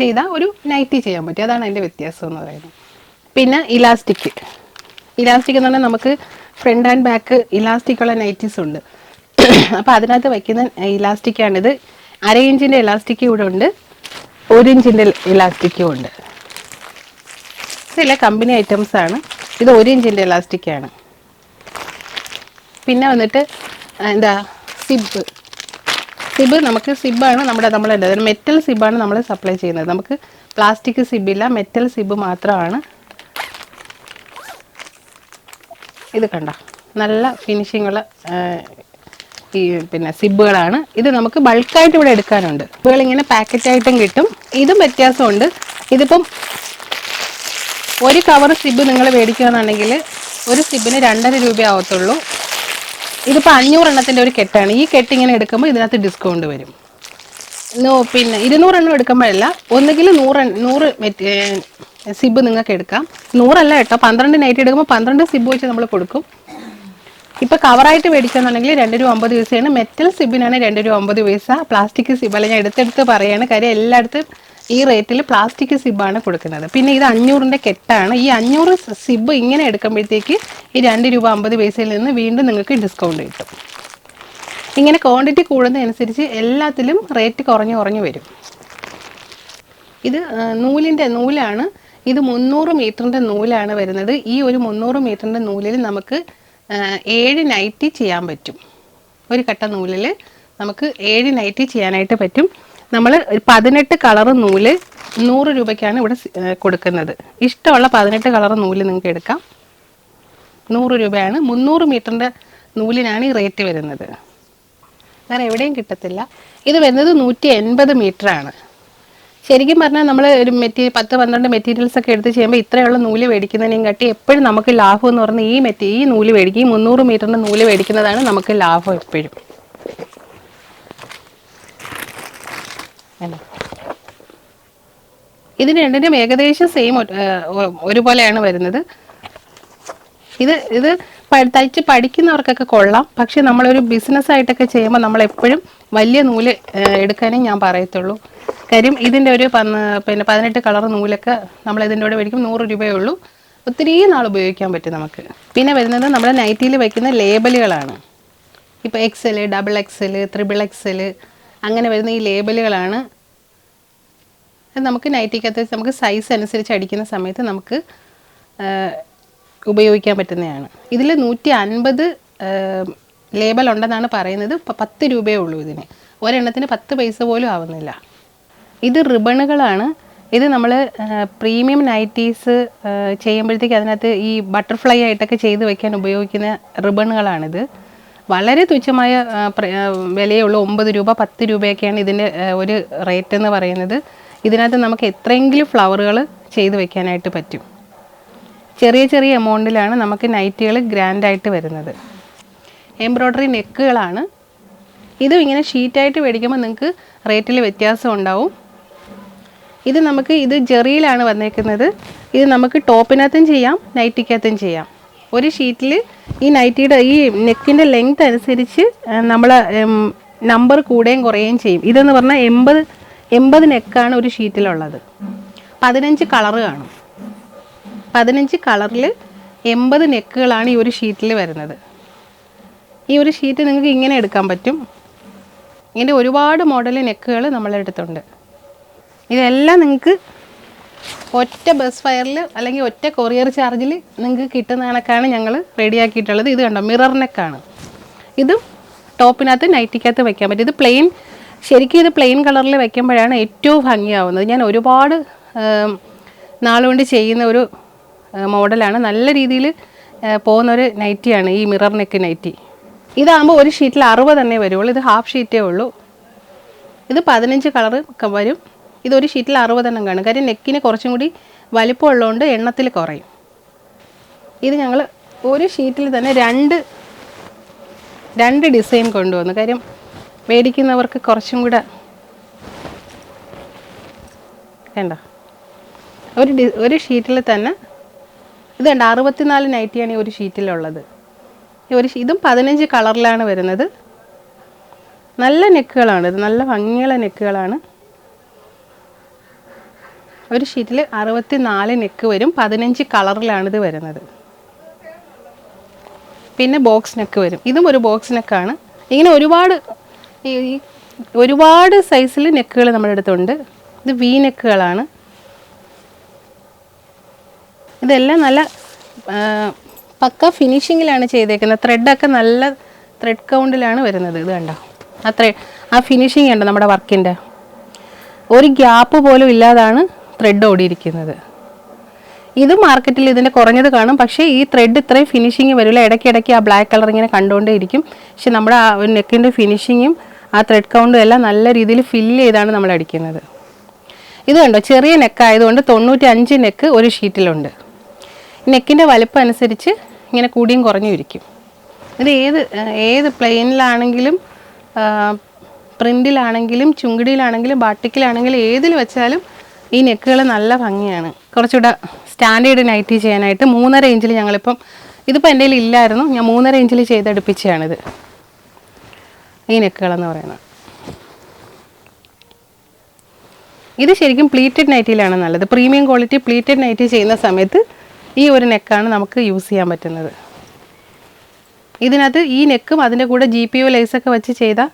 ചെയ്താൽ ഒരു നൈറ്റി ചെയ്യാൻ പറ്റും. അതാണ് അതിൻ്റെ വ്യത്യാസം എന്ന് പറയുന്നത്. പിന്നെ ഇലാസ്റ്റിക് എന്ന് പറഞ്ഞാൽ നമുക്ക് ഫ്രണ്ട് ആൻഡ് ബാക്ക് ഇലാസ്റ്റിക്കുള്ള നൈറ്റീസ് ഉണ്ട്. അപ്പോൾ അതിനകത്ത് വയ്ക്കുന്ന ഇലാസ്റ്റിക്കാണിത്. 1/2 ഇഞ്ചിൻ്റെ ഇലാസ്റ്റിക് ഇവിടെ ഉണ്ട്, 1 ഇഞ്ചിൻ്റെ ഇലാസ്റ്റിക്കും ഉണ്ട്. ഇതെല്ലാം കമ്പനി ഐറ്റംസ് ആണ്. ഇത് 1 ഇഞ്ചിൻ്റെ ഇലാസ്റ്റിക്കാണ്. പിന്നെ വന്നിട്ട് സിബ് നമുക്ക് സിബാണ് നമ്മുടെ മെറ്റൽ സിബാണ് നമ്മൾ സപ്ലൈ ചെയ്യുന്നത്. നമുക്ക് പ്ലാസ്റ്റിക് സിബില്ല, മെറ്റൽ സിബ് മാത്രമാണ്. ഇത് കണ്ട നല്ല ഫിനിഷിങ്ങുള്ള ഈ പിന്നെ സിബുകളാണ്. ഇത് നമുക്ക് ബൾക്കായിട്ട് ഇവിടെ എടുക്കാനുണ്ട്. സിബുകൾ ഇങ്ങനെ പാക്കറ്റായിട്ടും കിട്ടും. ഇതും വ്യത്യാസമുണ്ട്. ഇതിപ്പം ഒരു കവർ സിബ് നിങ്ങൾ മേടിക്കുകയാണെന്നുണ്ടെങ്കിൽ ഒരു സിബിന് 2.5 രൂപ ആവത്തുള്ളൂ. ഇതിപ്പോൾ 500 എണ്ണത്തിൻ്റെ ഒരു കെട്ടാണ്. ഈ കെട്ട് ഇങ്ങനെ എടുക്കുമ്പോൾ ഇതിനകത്ത് ഡിസ്കൗണ്ട് വരും. പിന്നെ 200 എണ്ണം എടുക്കുമ്പോഴല്ല, ഒന്നുകിൽ 100 സിബ് നിങ്ങൾക്ക് എടുക്കാം. 100 അല്ല കേട്ടോ, 12 നൈറ്റ് എടുക്കുമ്പോൾ 12 സിബ് വെച്ച് നമ്മൾ കൊടുക്കും. ഇപ്പോൾ കവറായിട്ട് മേടിക്കുകയാണെന്നുണ്ടെങ്കിൽ 2.50 രൂപയാണ്. മെറ്റൽ സിബിനാണ് 2.50 രൂപ. പ്ലാസ്റ്റിക് സിബ് അല്ല, ഞാൻ എടുത്തെടുത്ത് പറയുകയാണ്. കാര്യം എല്ലായിടത്തും ഈ റേറ്റിൽ പ്ലാസ്റ്റിക് സിബാണ് കൊടുക്കുന്നത്. പിന്നെ ഇത് 500ൻ്റെ കെട്ടാണ്. ഈ 500 സിബ് ഇങ്ങനെ എടുക്കുമ്പോഴത്തേക്ക് ഈ 2 രൂപ 50 പൈസയിൽ നിന്ന് വീണ്ടും നിങ്ങൾക്ക് ഡിസ്കൗണ്ട് കിട്ടും. ഇങ്ങനെ ക്വാണ്ടിറ്റി കൂടുന്നതനുസരിച്ച് എല്ലാത്തിലും റേറ്റ് കുറഞ്ഞു വരും. ഇത് നൂലാണ്. ഇത് 300 മീറ്ററിൻ്റെ നൂലാണ് വരുന്നത്. ഈ ഒരു 300 മീറ്ററിൻ്റെ നൂലിൽ നമുക്ക് 7 നൈറ്റി ചെയ്യാൻ പറ്റും. ഒരു കട്ട നൂലിൽ നമുക്ക് 7 നൈറ്റി ചെയ്യാനായിട്ട് പറ്റും. നമ്മൾ 18 കളർ നൂല് 100 രൂപയ്ക്കാണ് ഇവിടെ കൊടുക്കുന്നത്. ഇഷ്ടമുള്ള 18 കളർ നൂല് നിങ്ങൾക്ക് എടുക്കാം. 100 രൂപയാണ്. 300 മീറ്ററിൻ്റെ നൂലിനാണ് ഈ റേറ്റ് വരുന്നത്. വേറെ എവിടെയും കിട്ടത്തില്ല. ഇത് വരുന്നത് 180 മീറ്ററാണ്. ശരിക്കും പറഞ്ഞാൽ നമ്മൾ ഒരു 10-12 മെറ്റീരിയൽസ് ഒക്കെ എടുത്ത് ചെയ്യുമ്പോൾ ഇത്രയുള്ള നൂല് മേടിക്കുന്നതിനെയും കാട്ടി എപ്പോഴും നമുക്ക് ലാഭം എന്ന് പറഞ്ഞാൽ ഈ നൂല് മേടിക്കും. ഈ 300 മീറ്ററിൻ്റെ നൂല് മേടിക്കുന്നതാണ് നമുക്ക് ലാഭം എപ്പോഴും. ഇതിന് രണ്ടിനും ഏകദേശം സെയിം ഒരുപോലെയാണ് വരുന്നത്. ഇത് തയ്ച്ച് പഠിക്കുന്നവർക്കൊക്കെ കൊള്ളാം. പക്ഷെ നമ്മളൊരു ബിസിനസ്സായിട്ടൊക്കെ ചെയ്യുമ്പോൾ നമ്മളെപ്പോഴും വലിയ നൂല് എടുക്കാനേ ഞാൻ പറയത്തുള്ളൂ. കാര്യം ഇതിൻ്റെ ഒരു 18 കളർ നൂലൊക്കെ നമ്മൾ ഇതിൻ്റെ കൂടെ മേടിക്കും. 100 രൂപയേ ഉള്ളൂ. ഒത്തിരി നാൾ ഉപയോഗിക്കാൻ പറ്റും നമുക്ക്. പിന്നെ വരുന്നത് നമ്മുടെ നൈറ്റിയിൽ വയ്ക്കുന്ന ലേബലുകളാണ്. ഇപ്പോൾ XL, XXL, XXL അങ്ങനെ വരുന്ന ഈ ലേബലുകളാണ്. നമുക്ക് നൈറ്റിക്കകത്ത് നമുക്ക് സൈസ് അനുസരിച്ച് അടിക്കുന്ന സമയത്ത് നമുക്ക് ഉപയോഗിക്കാൻ പറ്റുന്നതാണ്. ഇതിൽ 150 ലേബൽ ഉണ്ടെന്നാണ് പറയുന്നത്. 10 രൂപയേ ഉള്ളൂ ഇതിന്. ഒരെണ്ണത്തിന് 10 പൈസ പോലും ആവുന്നില്ല. ഇത് റിബണുകളാണ്. ഇത് നമ്മൾ പ്രീമിയം നൈറ്റീസ് ചെയ്യുമ്പോഴത്തേക്ക് അതിനകത്ത് ഈ ബട്ടർഫ്ലൈ ആയിട്ടൊക്കെ ചെയ്ത് വയ്ക്കാൻ ഉപയോഗിക്കുന്ന റിബണുകളാണിത്. വളരെ തുച്ഛമായ വിലയേ ഉള്ളൂ. 9 രൂപ 10 രൂപയൊക്കെയാണ് ഇതിൻ്റെ ഒരു റേറ്റ് എന്ന് പറയുന്നത്. ഇതിനകത്ത് നമുക്ക് എത്രയെങ്കിലും ഫ്ലവറുകൾ ചെയ്ത് വയ്ക്കാനായിട്ട് പറ്റും. ചെറിയ എമൗണ്ടിലാണ് നമുക്ക് നൈറ്റികൾ ഗ്രാൻഡായിട്ട് വരുന്നത്. എംബ്രോയ്ഡറി നെക്കുകളാണ്. ഇതും ഇങ്ങനെ ഷീറ്റായിട്ട് മേടിക്കുമ്പോൾ നിങ്ങൾക്ക് റേറ്റിൽ വ്യത്യാസം ഉണ്ടാവും. ഇത് ജെറിയിലാണ് വന്നേക്കുന്നത്. ഇത് നമുക്ക് ടോപ്പിനകത്തും ചെയ്യാം, നൈറ്റിക്കകത്തും ചെയ്യാം. ഒരു ഷീറ്റിൽ ഈ നൈറ്റിയുടെ ഈ നെക്കിൻ്റെ ലെങ്ത് അനുസരിച്ച് നമ്മൾ നമ്പർ കൂടുകയും കുറയുകയും ചെയ്യും. ഇതെന്ന് പറഞ്ഞാൽ 80 നെക്കാണ് ഒരു ഷീറ്റിലുള്ളത്. 15 കളറ് കാണും. 15 കളറിൽ 80 നെക്കുകളാണ് ഈ ഒരു ഷീറ്റിൽ വരുന്നത്. ഈ ഒരു ഷീറ്റ് നിങ്ങൾക്ക് ഇങ്ങനെ എടുക്കാൻ പറ്റും. ഇങ്ങനെ ഒരുപാട് മോഡൽ നെക്കുകൾ നമ്മളെ അടുത്തുണ്ട്. ഇതെല്ലാം നിങ്ങൾക്ക് ഒറ്റ ബസ് ഫെയറിൽ അല്ലെങ്കിൽ ഒറ്റ കൊറിയർ ചാർജിൽ നിങ്ങൾക്ക് കിട്ടുന്ന കണക്കാണ് ഞങ്ങൾ റെഡിയാക്കിയിട്ടുള്ളത്. ഇത് കണ്ടോ, മിറർ നെക്കാണ്. ഇതും ടോപ്പിനകത്ത് നൈറ്റിക്കകത്ത് വയ്ക്കാൻ പറ്റും. ഇത് ശരിക്കും ഇത് പ്ലെയിൻ കളറിൽ വയ്ക്കുമ്പോഴാണ് ഏറ്റവും ഭംഗിയാവുന്നത്. ഞാൻ ഒരുപാട് നാളുകൊണ്ട് ചെയ്യുന്ന ഒരു മോഡലാണ്. നല്ല രീതിയിൽ പോകുന്നൊരു നൈറ്റിയാണ് ഈ മിറർ നെക്ക് നൈറ്റി. ഇതാകുമ്പോൾ ഒരു ഷീറ്റിൽ 60 തന്നെ വരുള്ളൂ. ഇത് ഹാഫ് ഷീറ്റേ ഉള്ളൂ. ഇത് 15 കളർ വരും. ഇതൊരു ഷീറ്റിൽ 60 എണ്ണം കാണും. കാര്യം നെക്കിന് കുറച്ചും കൂടി വലിപ്പം ഉള്ളതുകൊണ്ട് എണ്ണത്തിൽ കുറയും. ഇത് ഞങ്ങൾ ഒരു ഷീറ്റിൽ തന്നെ രണ്ട് ഡിസൈൻ കൊണ്ടുവന്നു. കാര്യം മേടിക്കുന്നവർക്ക് കുറച്ചും കൂടെ വേണ്ട. ഒരു ഷീറ്റിൽ തന്നെ ഇത് കണ്ട 64 നൈറ്റിയാണ് ഈ ഒരു ഷീറ്റിലുള്ളത്. ഇതും 15 കളറിലാണ് വരുന്നത്. നല്ല നെക്കുകളാണ്. ഇത് നല്ല ഭംഗിയുള്ള നെക്കുകളാണ്. ഒരു ഷീറ്റിൽ 64 നെക്ക് വരും. 15 കളറിലാണിത് വരുന്നത്. പിന്നെ ബോക്സ് നെക്ക് വരും. ഇതും ഒരു ബോക്സ് നെക്കാണ്. ഇങ്ങനെ ഒരുപാട് സൈസിൽ നെക്കുകൾ നമ്മുടെ അടുത്തുണ്ട്. ഇത് വി നെക്കുകളാണ്. ഇതെല്ലാം നല്ല പക്ക ഫിനിഷിങ്ങിലാണ് ചെയ്തേക്കുന്നത്. ത്രെഡൊക്കെ നല്ല ത്രെഡ് കൗണ്ടിലാണ് വരുന്നത്. ഇത് കണ്ടോ, ആ ഫിനിഷിങ് ഉണ്ട് നമ്മുടെ വർക്കിൻ്റെ. ഒരു ഗ്യാപ്പ് പോലും ഇല്ലാതാണ് ത്രെഡ് ഓടിയിരിക്കുന്നത്. ഇത് മാർക്കറ്റിൽ ഇതിൻ്റെ കുറഞ്ഞത് കാണും. പക്ഷേ ഈ ത്രെഡ് ഇത്രയും ഫിനിഷിങ് വരില്ല. ഇടയ്ക്കിടയ്ക്ക് ആ ബ്ലാക്ക് കളർ ഇങ്ങനെ കണ്ടുകൊണ്ടേ ഇരിക്കും. പക്ഷെ നമ്മുടെ ആ നെക്കിൻ്റെ ഫിനിഷിങ്ങും ആ ത്രെഡ് കൗണ്ടും എല്ലാം നല്ല രീതിയിൽ ഫില്ല് ചെയ്താണ് നമ്മൾ അടിക്കുന്നത്. ഇത് കണ്ടോ, ചെറിയ നെക്കായതുകൊണ്ട് 95 നെക്ക് ഒരു ഷീറ്റിലുണ്ട്. നെക്കിൻ്റെ വലിപ്പം അനുസരിച്ച് ഇങ്ങനെ കൂടിയും കുറഞ്ഞും ഇരിക്കും. ഇത് ഏത് പ്ലെയിനിലാണെങ്കിലും പ്രിൻറ്റിലാണെങ്കിലും ചുങ്കിടിയിലാണെങ്കിലും ബാട്ടിക്കിലാണെങ്കിലും ഏതിൽ വെച്ചാലും ഈ നെക്കുകൾ നല്ല ഭംഗിയാണ്. കുറച്ചുകൂടെ സ്റ്റാൻഡേർഡ് നൈറ്റി ചെയ്യാനായിട്ട് 3.5 ഇഞ്ചിൽ ഞങ്ങളിപ്പം ഇതിപ്പോൾ എൻ്റെ കയ്യിൽ ഇല്ലായിരുന്നു. ഞാൻ 3.5 ഇഞ്ചിൽ ചെയ്തെടുപ്പിച്ചതാണിത്. ഈ നെക്കുകളെന്ന് പറയുന്നത് ഇത് ശരിക്കും പ്ലീറ്റഡ് നൈറ്റിയിലാണ് നല്ലത്. പ്രീമിയം ക്വാളിറ്റി പ്ലീറ്റഡ് നൈറ്റി ചെയ്യുന്ന സമയത്ത് ഈ ഒരു നെക്കാണ് നമുക്ക് യൂസ് ചെയ്യാൻ പറ്റുന്നത്. ഇതിനകത്ത് ഈ നെക്കും അതിൻ്റെ കൂടെ GPO ലേസൊക്കെ വെച്ച് ചെയ്താൽ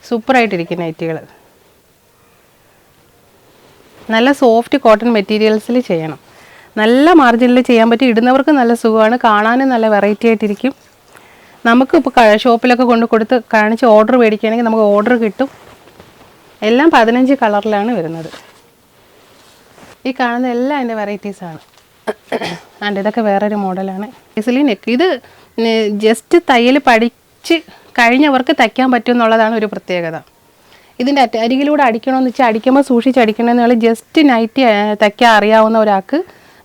സൂപ്പറായിട്ടിരിക്കും നൈറ്റികൾ. നല്ല സോഫ്റ്റ് കോട്ടൺ മെറ്റീരിയൽസിൽ ചെയ്യണം. നല്ല മാർജിനിൽ ചെയ്യാൻ പറ്റും. ഇടുന്നവർക്ക് നല്ല സുഖമാണ്, കാണാനും നല്ല വെറൈറ്റി ആയിട്ടിരിക്കും. നമുക്ക് ഇപ്പോൾ ഷോപ്പിലൊക്കെ കൊടുത്ത് കാണിച്ച് ഓർഡർ മേടിക്കുകയാണെങ്കിൽ നമുക്ക് ഓർഡർ കിട്ടും. എല്ലാം 15 കളറിലാണ് വരുന്നത്. ഈ കാണുന്ന എല്ലാം അതിൻ്റെ വെറൈറ്റീസാണ്. ആൻഡ് ഇതൊക്കെ വേറൊരു മോഡലാണ്. Easily neck. ഇത് ജസ്റ്റ് തയ്യൽ പഠിച്ച് കഴിഞ്ഞവർക്ക് തയ്ക്കാൻ പറ്റും എന്നുള്ളതാണ് ഒരു പ്രത്യേകത. ഇതിൻ്റെ അരികിലൂടെ അടിക്കണമെന്ന് വെച്ചാൽ അടിക്കുമ്പോൾ സൂക്ഷിച്ച് അടിക്കണമെന്നുള്ള ജസ്റ്റ് നൈറ്റി തയ്ക്കാൻ അറിയാവുന്ന ഒരാൾക്ക്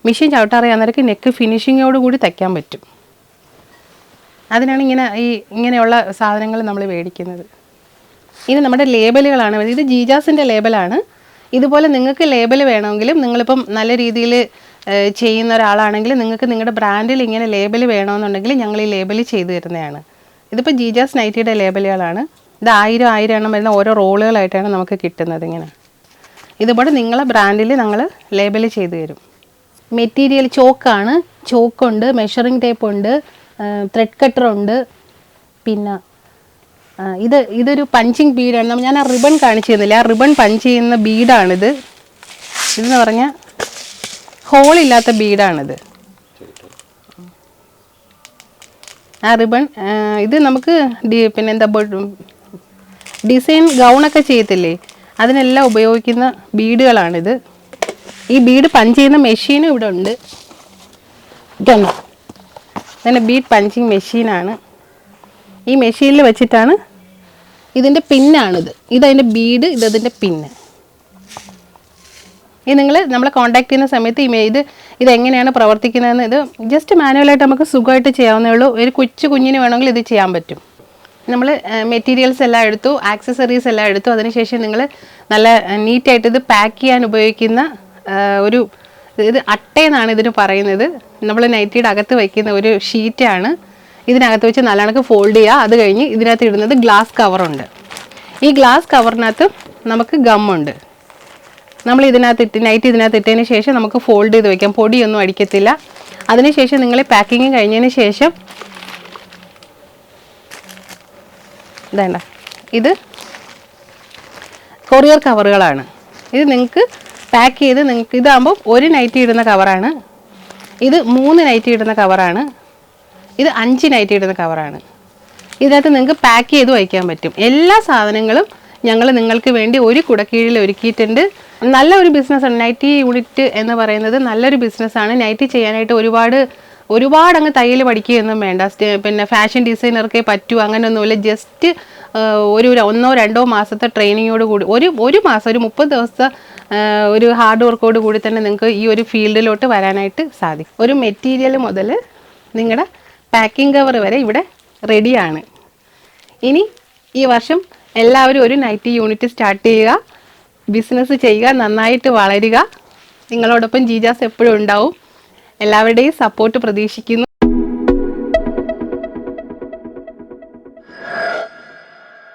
മെഷീൻ ചവിട്ടറിയാവുന്നവർക്ക് നെക്ക് ഫിനിഷിങ്ങോട് കൂടി തയ്ക്കാൻ പറ്റും. അതിനാണ് ഇങ്ങനെയുള്ള സാധനങ്ങൾ നമ്മൾ മേടിക്കുന്നത്. ഇനി നമ്മുടെ ലേബലുകളാണ്. ഇത് ജീജാസിൻ്റെ ലേബലാണ്. ഇതുപോലെ നിങ്ങൾക്ക് ലേബൽ വേണമെങ്കിലും നിങ്ങളിപ്പം നല്ല രീതിയിൽ ചെയ്യുന്ന ഒരാളാണെങ്കിൽ നിങ്ങൾക്ക് നിങ്ങളുടെ ബ്രാൻഡിൽ ഇങ്ങനെ ലേബൽ വേണമെന്നുണ്ടെങ്കിൽ ഞങ്ങൾ ഈ ലേബൽ ചെയ്തു തരുന്നതാണ്. ഇതിപ്പോൾ ജീജാസ് നൈറ്റിയുടെ ലേബലുകളാണ്. ഇത് 1000 എണ്ണം വരുന്ന ഓരോ റോളുകളായിട്ടാണ് നമുക്ക് കിട്ടുന്നത്. ഇങ്ങനെ ഇതുപോലെ നിങ്ങളെ ബ്രാൻഡിൽ ഞങ്ങൾ ലേബൽ ചെയ്തു തരും. മെറ്റീരിയൽ ചോക്കാണ്. ചോക്കുണ്ട്, മെഷറിംഗ് ടേപ്പ് ഉണ്ട്, ത്രെഡ് കട്ടറുണ്ട്. പിന്നെ ഇതൊരു പഞ്ചിങ് ബീഡാണ്. ഞാൻ ആ റിബൺ കാണിച്ചു തന്നില്ല. ആ റിബൺ പഞ്ച് ചെയ്യുന്ന ബീഡാണിത്. ഇതെന്ന് പറഞ്ഞാൽ ഹോളില്ലാത്ത ബീഡാണിത്. ആ റിബൺ ഇത് നമുക്ക് പിന്നെ എന്താ ഡിസൈൻ ഗൗണൊക്കെ ചെയ്യത്തില്ലേ, അതിനെല്ലാം ഉപയോഗിക്കുന്ന ബീഡുകളാണിത്. ഈ ബീഡ് പഞ്ച് ചെയ്യുന്ന മെഷീനും ഇവിടെ ഉണ്ട്. ഇതുണ്ടോ, അങ്ങനെ ബീഡ് പഞ്ചിങ് മെഷീനാണ്. ഈ മെഷീനിൽ വെച്ചിട്ടാണ് ഇതിൻ്റെ പിന്നാണിത്. ഇതതിൻ്റെ ബീഡ്, ഇതതിൻ്റെ പിന്ന്. ഇത് നമ്മളെ കോൺടാക്ട് ചെയ്യുന്ന സമയത്ത് ഇതെങ്ങനെയാണ് പ്രവർത്തിക്കുന്നതെന്ന് ഇത് ജസ്റ്റ് മാനുവലായിട്ട് നമുക്ക് സുഖമായിട്ട് ചെയ്യാവുന്നേ ഉള്ളൂ. ഒരു കുഞ്ഞിന് വേണമെങ്കിൽ ഇത് ചെയ്യാൻ പറ്റും. നമ്മൾ മെറ്റീരിയൽസ് എല്ലാം എടുത്തു, ആക്സസറീസ് എല്ലാം എടുത്തു. അതിനുശേഷം നിങ്ങൾ നല്ല നീറ്റായിട്ട് ഇത് പാക്ക് ചെയ്യാൻ ഉപയോഗിക്കുന്ന ഇത് അട്ടയെന്നാണ് ഇതിന് പറയുന്നത്. നമ്മൾ നൈറ്റിയുടെ അകത്ത് വയ്ക്കുന്ന ഒരു ഷീറ്റാണ്. ഇതിനകത്ത് വെച്ച് നല്ലവണ്ണം ഫോൾഡ് ചെയ്യുക. അത് കഴിഞ്ഞ് ഇതിനകത്ത് ഇടുന്നത് ഗ്ലാസ് കവറുണ്ട്. ഈ ഗ്ലാസ് കവറിനകത്ത് നമുക്ക് ഗമ്മുണ്ട്. നമ്മൾ നൈറ്റ് ഇതിനകത്ത് ഇട്ടതിന് ശേഷം നമുക്ക് ഫോൾഡ് ചെയ്ത് വയ്ക്കാം. പൊടിയൊന്നും അടിക്കത്തില്ല. അതിനുശേഷം നിങ്ങൾ പാക്കിങ് കഴിഞ്ഞതിന് ശേഷം ഇതേണ്ട, ഇത് കൊറിയർ കവറുകളാണ്. ഇത് നിങ്ങൾക്ക് പാക്ക് ചെയ്ത് ഇതാകുമ്പോൾ ഒരു നൈറ്റി ഇടുന്ന കവറാണ്. ഇത് 3 നൈറ്റി ഇടുന്ന കവറാണ്. ഇത് 5 നൈറ്റി ഇടുന്ന കവറാണ്. ഇതിനകത്ത് നിങ്ങൾക്ക് പാക്ക് ചെയ്ത് വയ്ക്കാൻ പറ്റും. എല്ലാ സാധനങ്ങളും ഞങ്ങൾ നിങ്ങൾക്ക് വേണ്ടി ഒരു കുടക്കീഴിൽ ഒരുക്കിയിട്ടുണ്ട്. നല്ലൊരു ബിസിനസ്സാണ് നൈറ്റി യൂണിറ്റ് എന്ന് പറയുന്നത്. നല്ലൊരു ബിസിനസ്സാണ്. നൈറ്റി ചെയ്യാനായിട്ട് ഒരുപാട് അങ്ങ് തയ്യൽ പഠിക്കുകയൊന്നും വേണ്ട. പിന്നെ ഫാഷൻ ഡിസൈനർക്കേ പറ്റൂ അങ്ങനെയൊന്നുമില്ല. ജസ്റ്റ് ഒരു 1-2 മാസത്തെ ട്രെയിനിങ്ങോട് കൂടി ഒരു മാസം, ഒരു 30 ദിവസത്തെ ഒരു ഹാർഡ് വർക്കോട് കൂടി തന്നെ നിങ്ങൾക്ക് ഈ ഒരു ഫീൽഡിലോട്ട് വരാനായിട്ട് സാധിക്കും. ഒരു മെറ്റീരിയൽ മുതൽ നിങ്ങളുടെ പാക്കിംഗ് കവർ വരെ ഇവിടെ റെഡിയാണ്. ഇനി ഈ വർഷം എല്ലാവരും ഒരു നൈറ്റി യൂണിറ്റ് സ്റ്റാർട്ട് ചെയ്യുക, ബിസിനസ് ചെയ്യുക, നന്നായിട്ട് വളരുക. നിങ്ങളോടൊപ്പം ജീജാസ് എപ്പോഴും ഉണ്ടാവും. എല്ലാവരുടെയും സപ്പോർട്ട് പ്രതീക്ഷിക്കുന്നു.